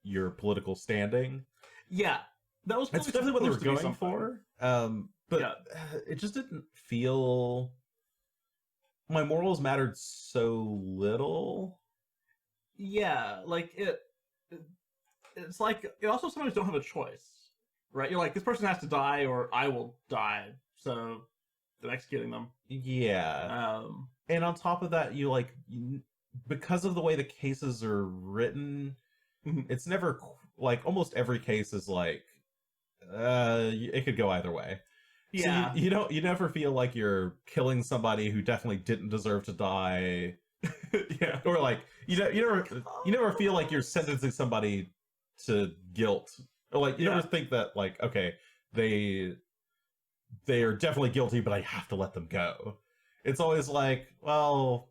your political standing. Yeah. That's definitely what they were going for. But it just didn't feel... My morals mattered so little. Yeah, like it's like you also sometimes don't have a choice, right? You're like, this person has to die or I will die, so I'm executing them. Yeah. And on top of that, because of the way the cases are written, it's never like almost every case is like it could go either way. Yeah. So you never feel like you're killing somebody who definitely didn't deserve to die. Yeah, or like you never feel like you're sentencing somebody to guilt, or like you never think that like, okay, they are definitely guilty, but I have to let them go. It's always like, well,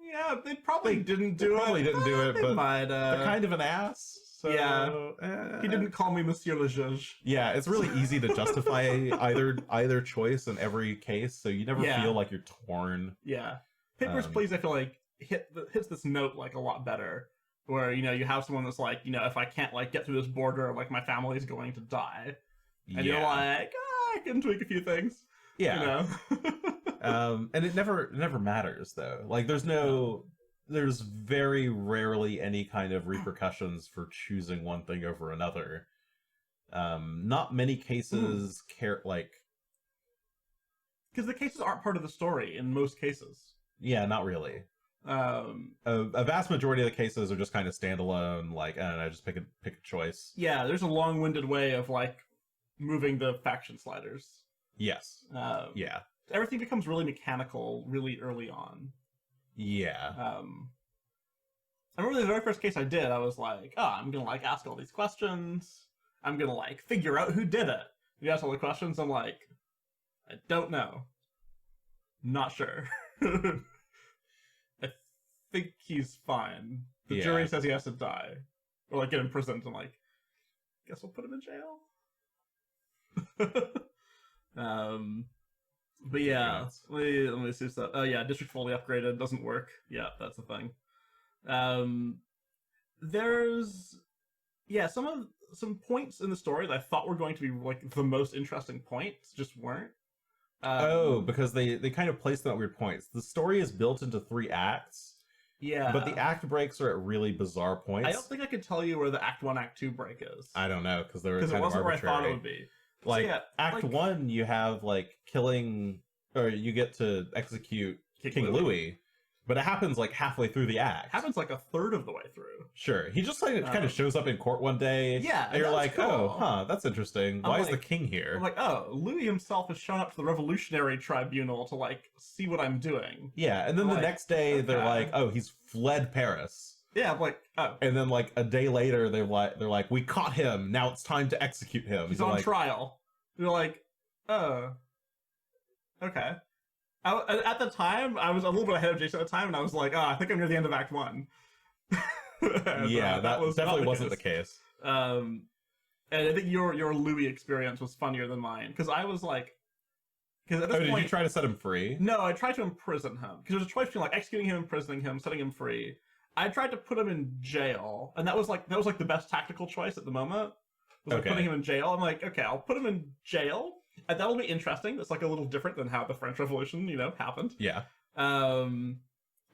yeah, they probably didn't do it, but might, they're kind of an ass. So, yeah, he didn't call me Monsieur le Juge. Yeah, it's really easy to justify either choice in every case, so you never feel like you're torn. Yeah. Papers, Please, I feel like hits this note like a lot better, where you have someone that's like, if I can't like get through this border, like my family's going to die, and you're like, I can tweak a few things. Yeah. And it never matters though. Like there's very rarely any kind of repercussions for choosing one thing over another. Not many cases care like, because the cases aren't part of the story in most cases. Yeah, not really. A vast majority of the cases are just kind of standalone, like, I don't know, just pick a choice. Yeah, there's a long-winded way of like moving the faction sliders. Yes. Yeah. Everything becomes really mechanical really early on. Yeah. I remember the very first case I did, I was like, I'm gonna like ask all these questions. I'm gonna like figure out who did it. You ask all the questions, I'm like, I don't know. Not sure. I think he's fine. The jury says he has to die. Or like get imprisoned. I'm like, guess we'll put him in jail. But yeah, let me see stuff. Oh yeah, District fully upgraded, doesn't work. Yeah, that's the thing. There's some points in the story that I thought were going to be like the most interesting points, just weren't. Because they kind of placed them at weird points. The story is built into 3 acts. Yeah. But the act breaks are at really bizarre points. I don't think I could tell you where the Act 1, Act 2 break is. I don't know, because they were kind it wasn't of arbitrary. Where I thought it would be. Like, so, yeah, Act 1, you have, like, killing... Or you get to execute King Louis. But it happens, like, halfway through the act. It happens, like, a third of the way through. Sure. He just, like, kind of shows up in court one day. Yeah, and you're like, cool. Oh, huh, that's interesting. Why is the king here? I'm like, oh, Louis himself has shown up to the Revolutionary Tribunal to, like, see what I'm doing. Yeah, and then the next day, they're like, oh, he's fled Paris. Yeah, I'm like, oh. And then, like, a day later, they're like, we caught him. Now it's time to execute him. He's on trial. You're like, oh, okay. At the time, I was a little bit ahead of Jason at the time, and I was like, I think I'm near the end of Act 1. Yeah, that definitely wasn't the case. And I think your Louis experience was funnier than mine, because I was like... Because at this point, did you try to set him free? No, I tried to imprison him. Because there's a choice between like executing him, imprisoning him, setting him free. I tried to put him in jail, and that was like the best tactical choice at the moment. Was like putting him in jail. I'm like, okay, I'll put him in jail. And that'll be interesting. That's like a little different than how the French Revolution, happened. Yeah. And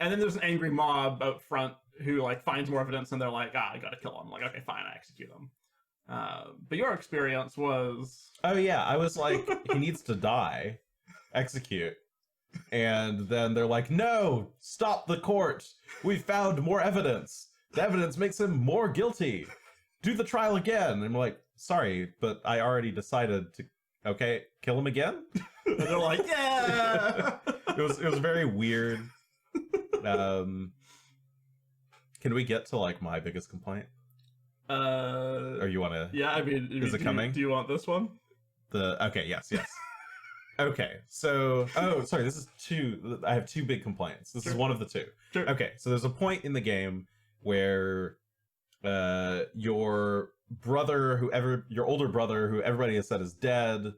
then there's an angry mob out front who like finds more evidence, and they're like, I gotta kill him. I'm like, okay, fine, I execute him. But your experience was... Oh yeah, I was like, he needs to die. Execute. And then they're like, no, stop the court. We found more evidence. The evidence makes him more guilty. Do the trial again. And I'm like, sorry, but I already decided to, okay, kill him again? And they're like, yeah! It was very weird. Can we get to, like, my biggest complaint? Or you want to... Yeah, I mean... Is it coming? Do you want this one? Okay, yes. Okay, so... Oh, sorry, this is two... I have two big complaints. This is one of the two. Sure. Okay, so there's a point in the game where your brother, your older brother, who everybody has said is dead...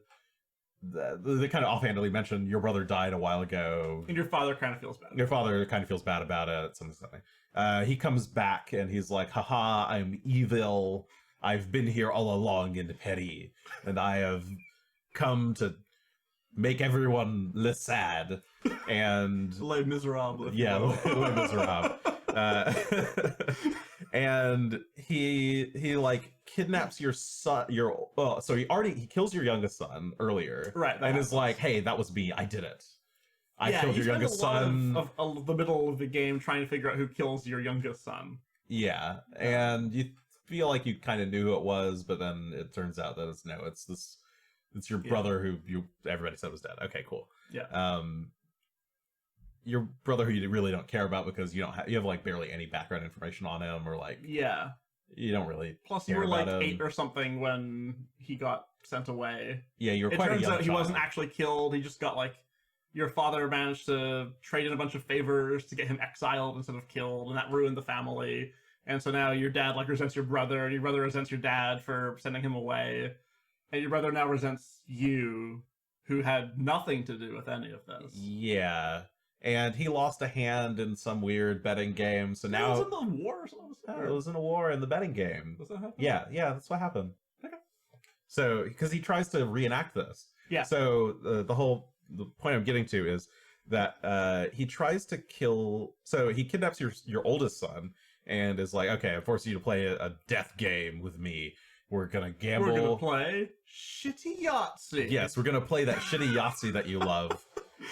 They kind of offhandedly mentioned your brother died a while ago. And your father kind of feels bad. Your father kind of feels bad about it. Something. He comes back and he's like, haha, I'm evil. I've been here all along in petty. And I have come to make everyone less sad. And... Les Miserables. Yeah, Les Miserables. And he like kidnaps your son, so he kills your youngest son earlier, right? And is like, hey, that was me, I did it. I killed your youngest son. Of the middle of the game trying to figure out who kills your youngest son. Yeah, and you feel like you kind of knew who it was, but then it turns out that it's your brother who everybody said was dead. Okay, cool. Yeah. Your brother who you really don't care about because you have like barely any background information on him, or like you don't really. Plus, you were like 8 or something when he got sent away. Yeah, you were quite a young child. It turns out he wasn't actually killed. He just got like your father managed to trade in a bunch of favors to get him exiled instead of killed, and that ruined the family. And so now your dad like resents your brother, and your brother resents your dad for sending him away, and your brother now resents you, who had nothing to do with any of this. Yeah. And he lost a hand in some weird betting game, so now... It was in the war or something? It was in a war in the betting game. Does that happen? Yeah, that's what happened. Okay. So, because he tries to reenact this. Yeah. So, the point I'm getting to is that he tries to kill... So, he kidnaps your oldest son, and is like, okay, I'm forcing you to play a death game with me. We're gonna gamble. We're gonna play shitty Yahtzee. Yes, we're gonna play that shitty Yahtzee that you love.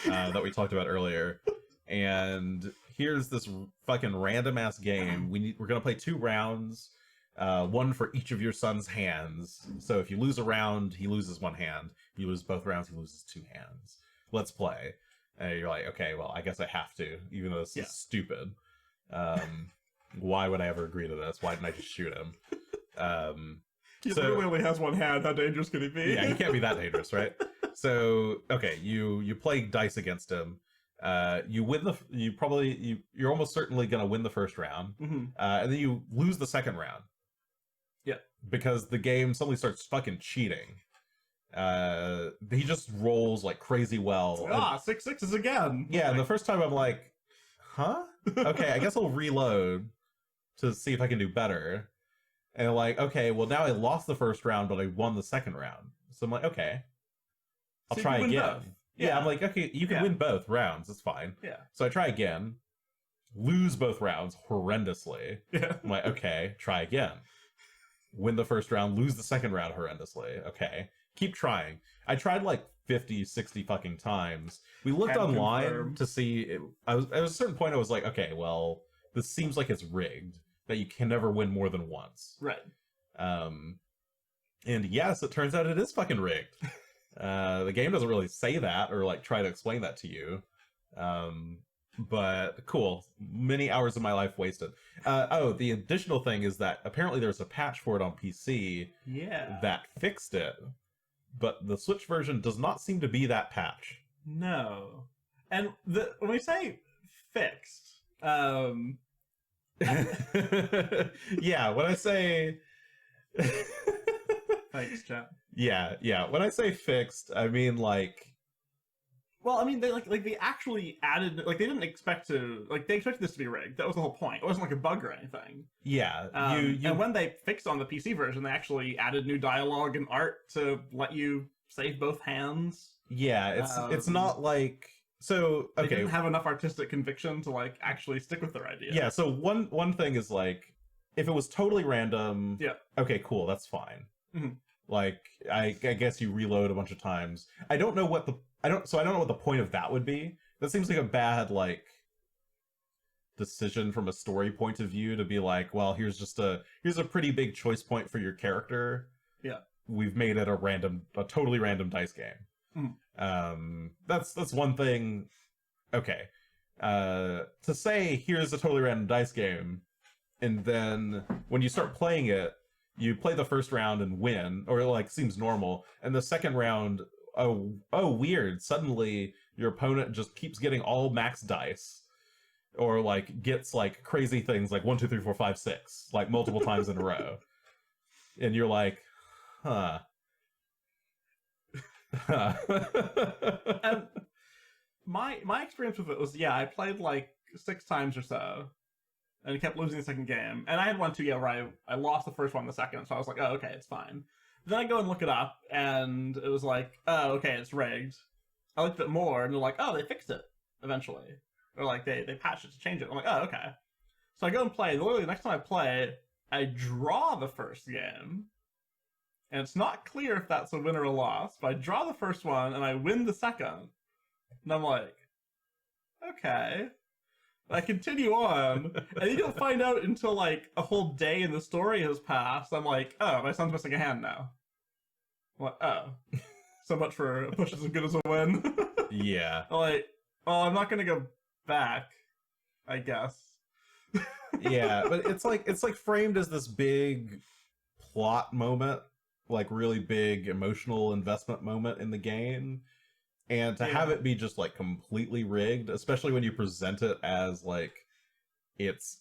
That we talked about earlier, and here's this fucking random ass game. We're gonna play 2 rounds, one for each of your son's hands. So if you lose a round, he loses 1 hand. If you lose both rounds, he loses 2 hands. Let's play. And you're like, okay, well, I guess I have to, even though this is stupid. Why would I ever agree to this? Why didn't I just shoot him? He literally only has 1 hand. How dangerous could he be? Yeah, he can't be that dangerous, right? So, okay, you play dice against him. You win you're almost certainly gonna win the first round, and then you lose the second round. Yeah, because the game suddenly starts fucking cheating. He just rolls like crazy well. 6 sixes again. Yeah, and the first time I'm like, huh? Okay, I guess I'll reload to see if I can do better. And like, okay, well now I lost the first round, but I won the second round. So I'm like, okay. I'll try again. Yeah, I'm like, okay, you can win both rounds. It's fine. Yeah. So I try again, lose both rounds horrendously. Yeah. I'm like, okay, try again. Win the first round, lose the second round horrendously. Okay. Keep trying. I tried like 50, 60 fucking times. We looked online to see... at a certain point, I was like, okay, well, this seems like it's rigged. That you can never win more than once. Right. And yes, it turns out it is fucking rigged. The game doesn't really say that or like try to explain that to you. But cool. Many hours of my life wasted. The additional thing is that apparently there's a patch for it on PC that fixed it. But the Switch version does not seem to be that patch. No. And when we say fixed, yeah, when I say... Thanks, chat. Yeah. When I say fixed, I mean like... Well, I mean, they actually added... Like, they didn't expect to... Like, they expected this to be rigged. That was the whole point. It wasn't like a bug or anything. Yeah. And when they fixed on the PC version, they actually added new dialogue and art to let you save both hands. Yeah, it's not like... So, okay. They didn't have enough artistic conviction to, like, actually stick with their idea. Yeah, so one thing is, like, if it was totally random... Yeah. Okay, cool, that's fine. Mm-hmm. Like, I guess you reload a bunch of times. I don't know what the point of that would be. that seems like a bad like decision from a story point of view to be like, well, here's a pretty big choice point for your character. Yeah. We've made it a totally random dice game. That's one thing. Okay. To say here's a totally random dice game, and then when you start playing it, you play the first round and win, or like seems normal, and the second round, oh weird, suddenly your opponent just keeps getting all max dice, or like gets like crazy things like 1 2 3 4 5 6 like multiple times in a row, and you're like, huh. And my experience with it was, yeah, I played like 6 times or so, and kept losing the second game. And I had one too, yeah, where I lost the first one, the second, so I was like, oh, okay, it's fine. Then I go and look it up, and it was like, oh, okay, it's rigged. I looked at it more, and they're like, oh, they fixed it eventually. Or like, they patched it to change it. I'm like, oh, okay. So I go and play, and literally the next time I play, I draw the first game. And it's not clear if that's a win or a loss, but I draw the first one, and I win the second. And I'm like, okay. I continue on, and you don't find out until like a whole day in the story has passed. I'm like, oh, my son's missing a hand now. I'm like, oh. So much for a push is as good as a win. Yeah. I'm like, oh, I'm not gonna go back, I guess. Yeah, but it's like framed as this big plot moment, like really big emotional investment moment in the game. And to have it be just like completely rigged, especially when you present it as like it's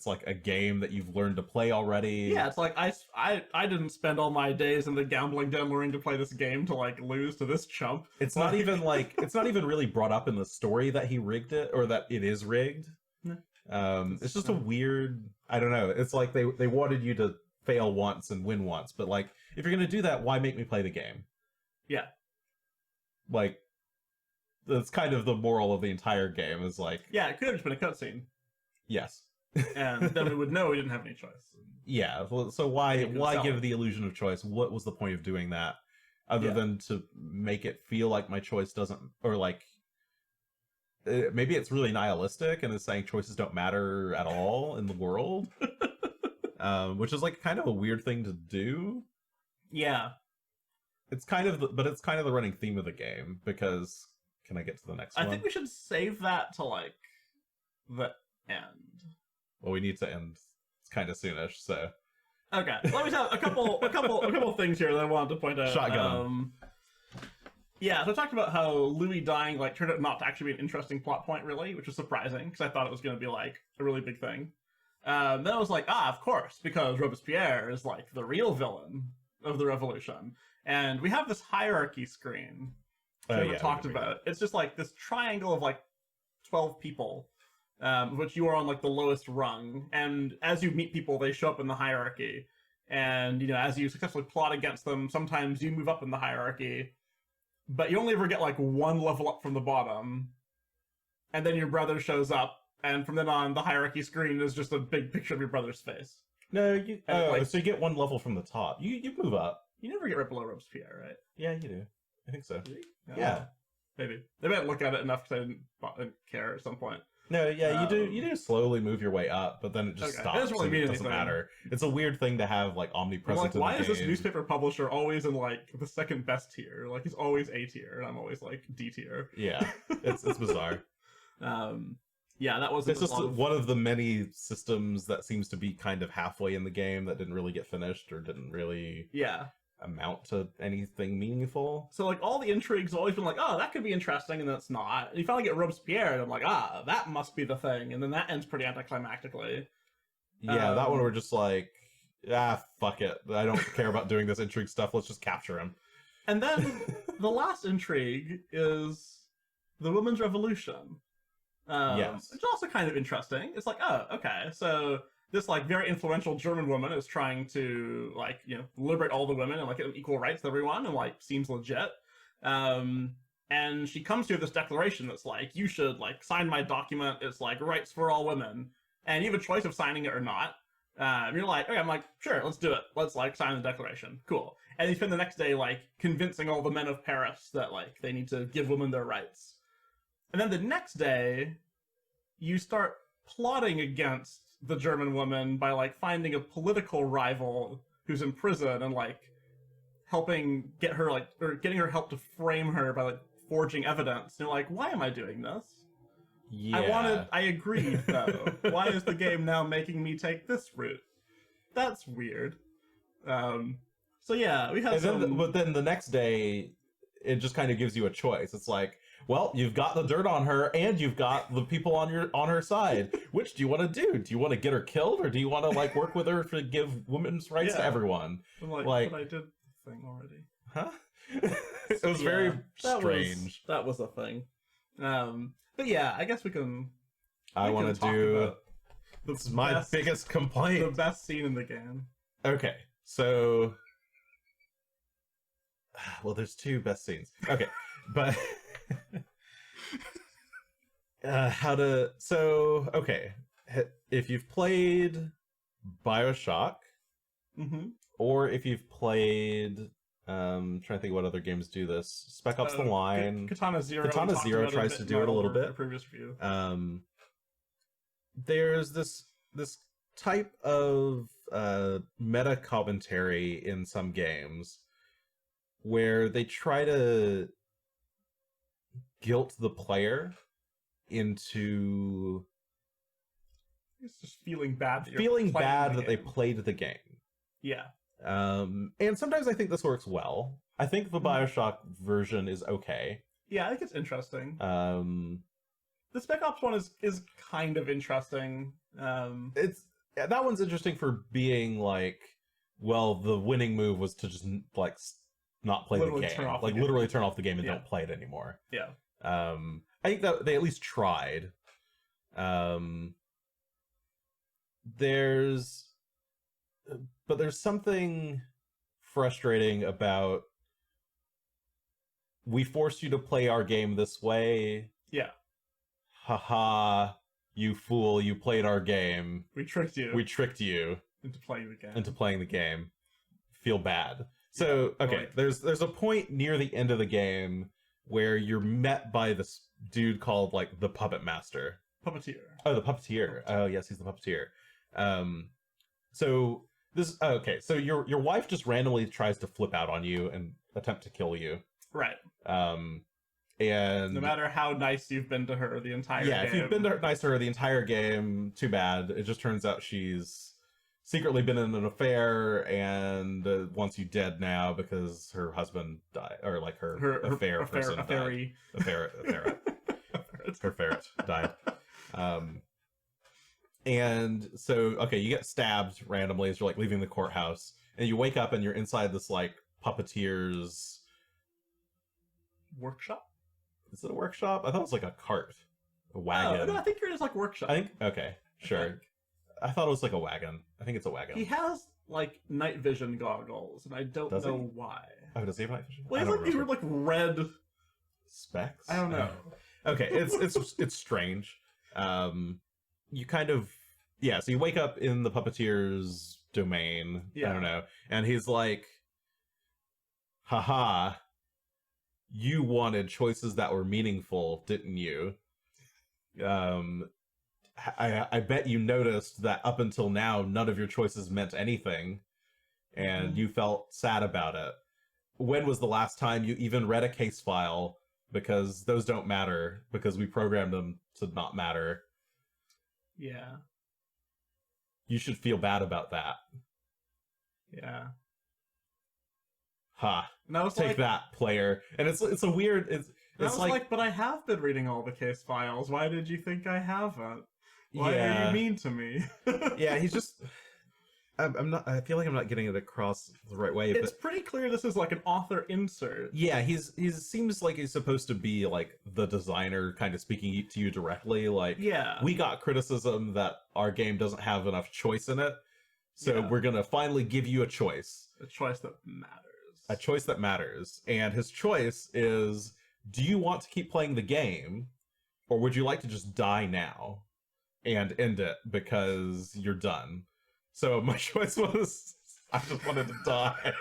like a game that you've learned to play already. Yeah, it's like I didn't spend all my days in the gambling den learning to play this game to like lose to this chump. It's not even like it's not even really brought up in the story that he rigged it or that it is rigged. It's just a weird, I don't know. It's like they wanted you to fail once and win once, but like if you're gonna do that, why make me play the game? Yeah. Like, that's kind of the moral of the entire game, is like... Yeah, it could have just been a cutscene. Yes. And then we would know we didn't have any choice. Yeah, so why give the illusion of choice? What was the point of doing that? Other than to make it feel like my choice doesn't... Or like... Maybe it's really nihilistic and is saying choices don't matter at all in the world. Which is like kind of a weird thing to do. Yeah. It's kind of the running theme of the game, because can I get to the next one? I think we should save that to like the end. Well, we need to end kind of soonish, so. Okay, let me tell a couple things here that I wanted to point out. Shotgun. Yeah, so I talked about how Louis dying like turned out not to actually be an interesting plot point, really, which was surprising because I thought it was going to be like a really big thing. Then I was like, of course, because Robespierre is like the real villain of the revolution. And we have this hierarchy screen we haven't talked about. It's just like this triangle of like 12 people, which you are on like the lowest rung. And as you meet people, they show up in the hierarchy. And, you know, as you successfully plot against them, sometimes you move up in the hierarchy. But you only ever get like one level up from the bottom. And then your brother shows up. And from then on, the hierarchy screen is just a big picture of your brother's face. No, so you get one level from the top. You move up. You never get right below Robespierre, right? Yeah, you do. I think so. Really? No. Yeah. Maybe. They might look at it enough because I didn't care at some point. No, yeah, you do slowly move your way up, but then it just stops. It doesn't really mean it doesn't anything. matter. It's a weird thing to have like omnipresent. I'm like, why in the is this game. newspaper publisher always in like the second best tier? Like he's always A tier, and I'm always like D tier. Yeah, it's bizarre. Yeah, that was. It's just one of the many systems that seems to be kind of halfway in the game that didn't really get finished or didn't really amount to anything meaningful. So like all the intrigues have always been like, oh, that could be interesting, and then it's not. And you finally get Robespierre, and I'm like, that must be the thing, and then that ends pretty anticlimactically. Yeah, that one we're just like, fuck it. I don't care about doing this intrigue stuff. Let's just capture him. And then the last intrigue is the Women's Revolution. Yes. Which is also kind of interesting. It's like, oh, okay, so this like very influential German woman is trying to like, you know, liberate all the women and like give them equal rights to everyone, and like seems legit. And she comes to this declaration that's like, you should like sign my document. It's like rights for all women, and you have a choice of signing it or not. You're like, okay, I'm like, sure, let's do it. Let's like sign the declaration. Cool. And you spend the next day like convincing all the men of Paris that like they need to give women their rights. And then the next day, you start plotting against the German woman by like finding a political rival who's in prison and like helping get her like or getting her help to frame her by like forging evidence. And you're like, why am I doing this? Yeah. I agreed though. Why is the game now making me take this route? That's weird. So yeah, we have but then the next day, it just kind of gives you a choice. It's like, well, you've got the dirt on her, and you've got the people on her side. Which do you want to do? Do you want to get her killed, or do you want to like work with her to give women's rights to everyone? I'm like, but I did the thing already. Huh? It was very strange. That was a thing. But yeah, I guess we can. I want to do. It's my biggest complaint. The best scene in the game. Okay, so. Well, there's two best scenes. Okay, but. Okay, if you've played BioShock, or if you've played trying to think what other games do this, Spec Ops The Line, Katana Zero tries to do it a little bit. Previous review. There's this type of meta commentary in some games where they try to guilt the player into it's just feeling bad that they played the game. Yeah. And sometimes I think this works well. I think the BioShock version is okay. Yeah, I think it's interesting. The Spec Ops one is kind of interesting. That one's interesting for being like, well, the winning move was to just like not play the game, like literally turn off the game and don't play it anymore. Yeah. I think that they at least tried. There's something frustrating about we forced you to play our game this way. Yeah. Haha, you fool, you played our game. We tricked you into playing the game. Feel bad. So, okay, there's a point near the end of the game where you're met by this dude called like the Puppet Master. Puppeteer. Oh, the Puppeteer. Oh, yes, he's the Puppeteer. So so your wife just randomly tries to flip out on you and attempt to kill you. Right. And no matter how nice you've been to her the entire game. If you've been nice to her the entire game, too bad. It just turns out she's secretly been in an affair and wants you dead now because her husband died, or like her affair person died. Her ferret died. And so, okay, you get stabbed randomly as you're like leaving the courthouse, and you wake up and you're inside this like puppeteer's workshop. Is it a workshop? I thought it was like a cart, a wagon. Oh, no, I think you're just like workshop. Okay, sure. I thought it was like a wagon. I think it's a wagon. He has like night vision goggles, and I don't know why. Oh, does he have night vision? Well, he's like these were like red specs. I don't know. Okay, it's strange. You kind of so you wake up in the puppeteer's domain. I don't know, and he's like, haha, you wanted choices that were meaningful, didn't you? I bet you noticed that up until now none of your choices meant anything, and you felt sad about it. When was the last time you even read a case file? Because those don't matter, because we programmed them to not matter. Yeah. You should feel bad about that. Yeah. Ha. Take like, that, player. And it's a weird... It's like, but I have been reading all the case files. Why did you think I haven't? Why are you mean to me? Yeah, he's just... I'm not. I feel like I'm not getting it across the right way. It's pretty clear this is like an author insert. Yeah, he seems like he's supposed to be like the designer, kind of speaking to you directly. Like, we got criticism that our game doesn't have enough choice in it, so we're gonna finally give you a choice. A choice that matters. A choice that matters, and his choice is: do you want to keep playing the game, or would you like to just die now and end it because you're done? So my choice was, I just wanted to die.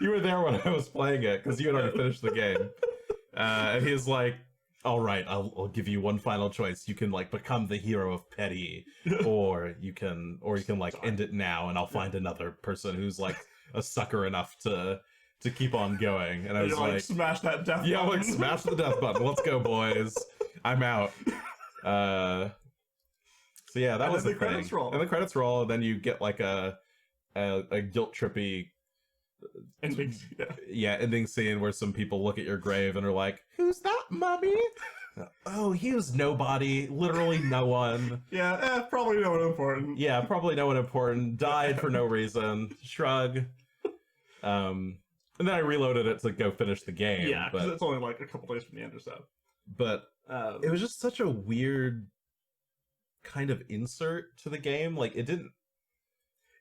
You were there when I was playing it because you had already finished the game. And he's like, "All right, I'll give you one final choice. You can like become the hero of Petty, or you can like end it now, and I'll find another person who's like a sucker enough to keep on going." And I was like, smash that death button. Yeah, I'm like, smash the death button. Let's go, boys. I'm out. So yeah, that was the thing. Credits roll. And the credits roll, and then you get like a guilt trippy ending. Ending scene where some people look at your grave and are like, "Who's that, mommy?" Oh, he was nobody. Literally no one. Probably no one important. Yeah, probably no one important. Died for no reason. Shrug. And then I reloaded it to go finish the game. Yeah, because it's only like a couple days from the end or so. But it was just such a weird kind of insert to the game. Like, it didn't...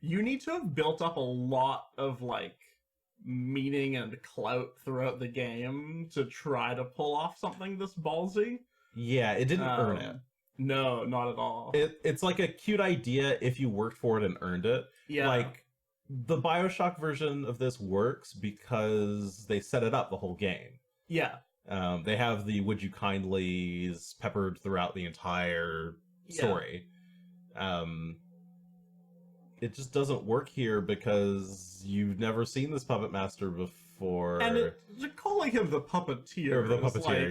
You need to have built up a lot of, like, meaning and clout throughout the game to try to pull off something this ballsy. Yeah, it didn't earn it. No, not at all. It's like a cute idea if you worked for it and earned it. Yeah. Like, the BioShock version of this works because they set it up the whole game. Yeah. They have the "would you kindly's" peppered throughout the entire story. It just doesn't work here because you've never seen this puppet master before. And calling him the puppeteer,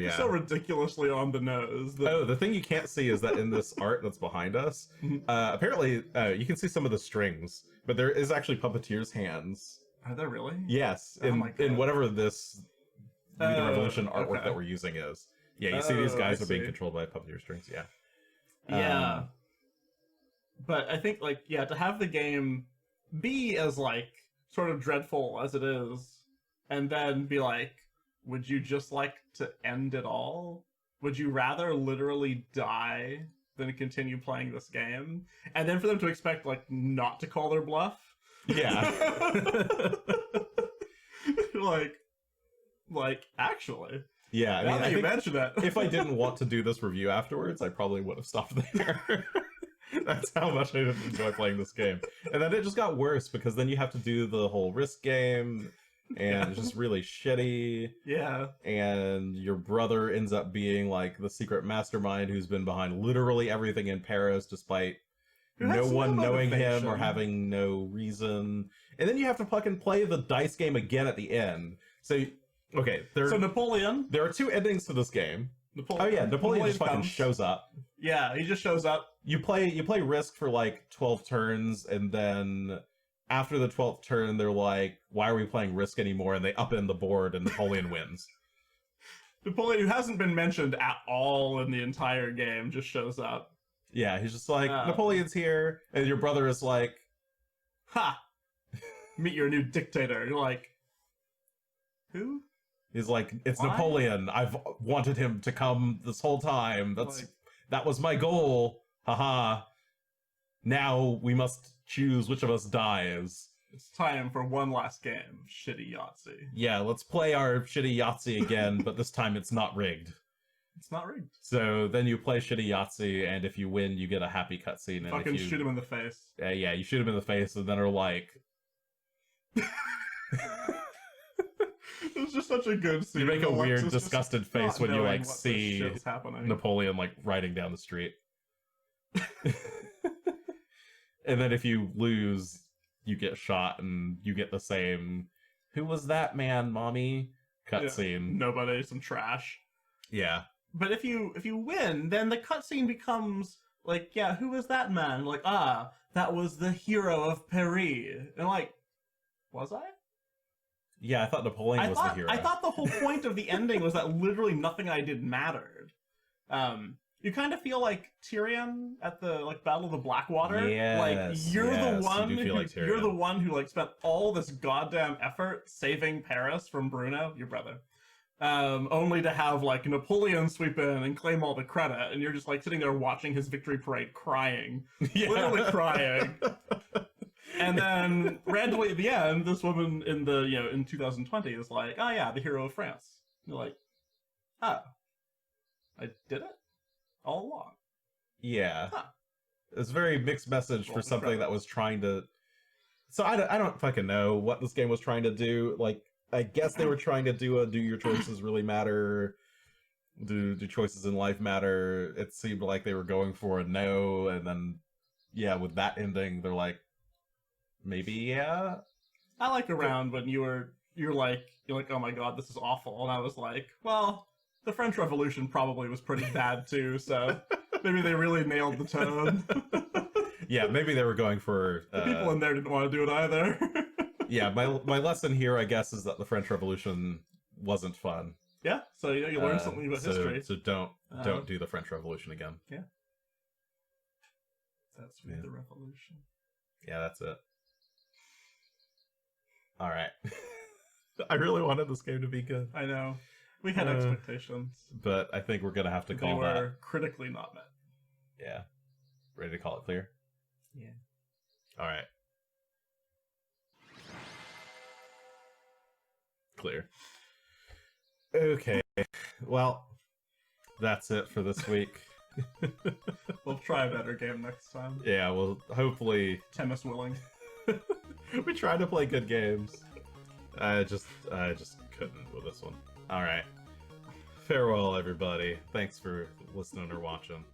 is so ridiculously on the nose. The thing you can't see is that in this art that's behind us, apparently you can see some of the strings, but there is actually puppeteer's hands. Are there really? Yes, in whatever this We the Revolution artwork that we're using is. Yeah, you see these guys are being controlled by puppeteer strings. Yeah. Yeah. But I think, like, to have the game be as, like, sort of dreadful as it is, and then be like, would you just like to end it all? Would you rather literally die than continue playing this game? And then for them to expect, like, not to call their bluff? Yeah. like, actually. Yeah, I mean, you mention it. If I didn't want to do this review afterwards, I probably would have stopped there. That's how much I didn't enjoy playing this game. And then it just got worse, because then you have to do the whole risk game, and it's just really shitty. Yeah. And your brother ends up being, like, the secret mastermind who's been behind literally everything in Paris, despite no one knowing him or having no reason. And then you have to fucking play the dice game again at the end. So, okay. So Napoleon? There are two endings to this game. Napoleon just fucking shows up. Yeah, he just shows up. You play Risk for like 12 turns, and then after the 12th turn, they're like, "Why are we playing Risk anymore?" And they upend the board, and Napoleon wins. Napoleon, who hasn't been mentioned at all in the entire game, just shows up. Yeah, he's just like, "Napoleon's here," and your brother is like, "Ha! Meet your new dictator." You're like, who? He's like, "It's Why? Napoleon. I've wanted him to come this whole time. That was my goal. Haha. Now we must choose which of us dies." It's time for one last game. Shitty Yahtzee. Yeah, let's play our shitty Yahtzee again, but this time it's not rigged. It's not rigged. So then you play shitty Yahtzee, and if you win, you get a happy cutscene. And fucking shoot him in the face. Yeah, you shoot him in the face, and then are like... It's just such a good scene. You make a weird, disgusted face when you, like, see happening. Napoleon, like, riding down the street. And then if you lose, you get shot, and you get the same, "Who was that man, mommy?" cutscene. Yeah, nobody, some trash. Yeah. But if you win, then the cutscene becomes, like, yeah, who was that man? Like, that was the hero of Paris. And like, was I? Yeah, I thought Napoleon was the hero. I thought the whole point of the ending was that literally nothing I did mattered. You kind of feel like Tyrion at the Battle of the Blackwater. Yes, like you're the one who like spent all this goddamn effort saving Paris from Bruno, your brother. Only to have like Napoleon sweep in and claim all the credit, and you're just like sitting there watching his victory parade crying. Literally crying. And then randomly at the end, this woman in the in 2020 is like, "Oh yeah, the hero of France." And you're like, "Oh, I did it all along." Yeah, it's a very mixed message for something that was trying to. So I don't fucking know what this game was trying to do. Like, I guess they were trying to do a do your choices really matter? Do choices in life matter? It seemed like they were going for a no, and then yeah, with that ending, they're like, maybe yeah. I like around when you're like, oh my god, this is awful, and I was like, well, the French Revolution probably was pretty bad too, so maybe they really nailed the tone. Yeah, maybe they were going for The people in there didn't want to do it either. Yeah, my lesson here, I guess, is that the French Revolution wasn't fun. Yeah, so you learn something about history. So don't do the French Revolution again. Yeah. That's the revolution. Yeah, that's it. All right. I really wanted this game to be good. I know. We had expectations. But I think we're going to have to call that. They that. were critically not met. Yeah. Ready to call it clear? Yeah. All right. Clear. Okay. Well, that's it for this week. We'll try a better game next time. Yeah, well, hopefully... Tim is willing. We try to play good games. I just couldn't with this one. All right. Farewell, everybody. Thanks for listening or watching.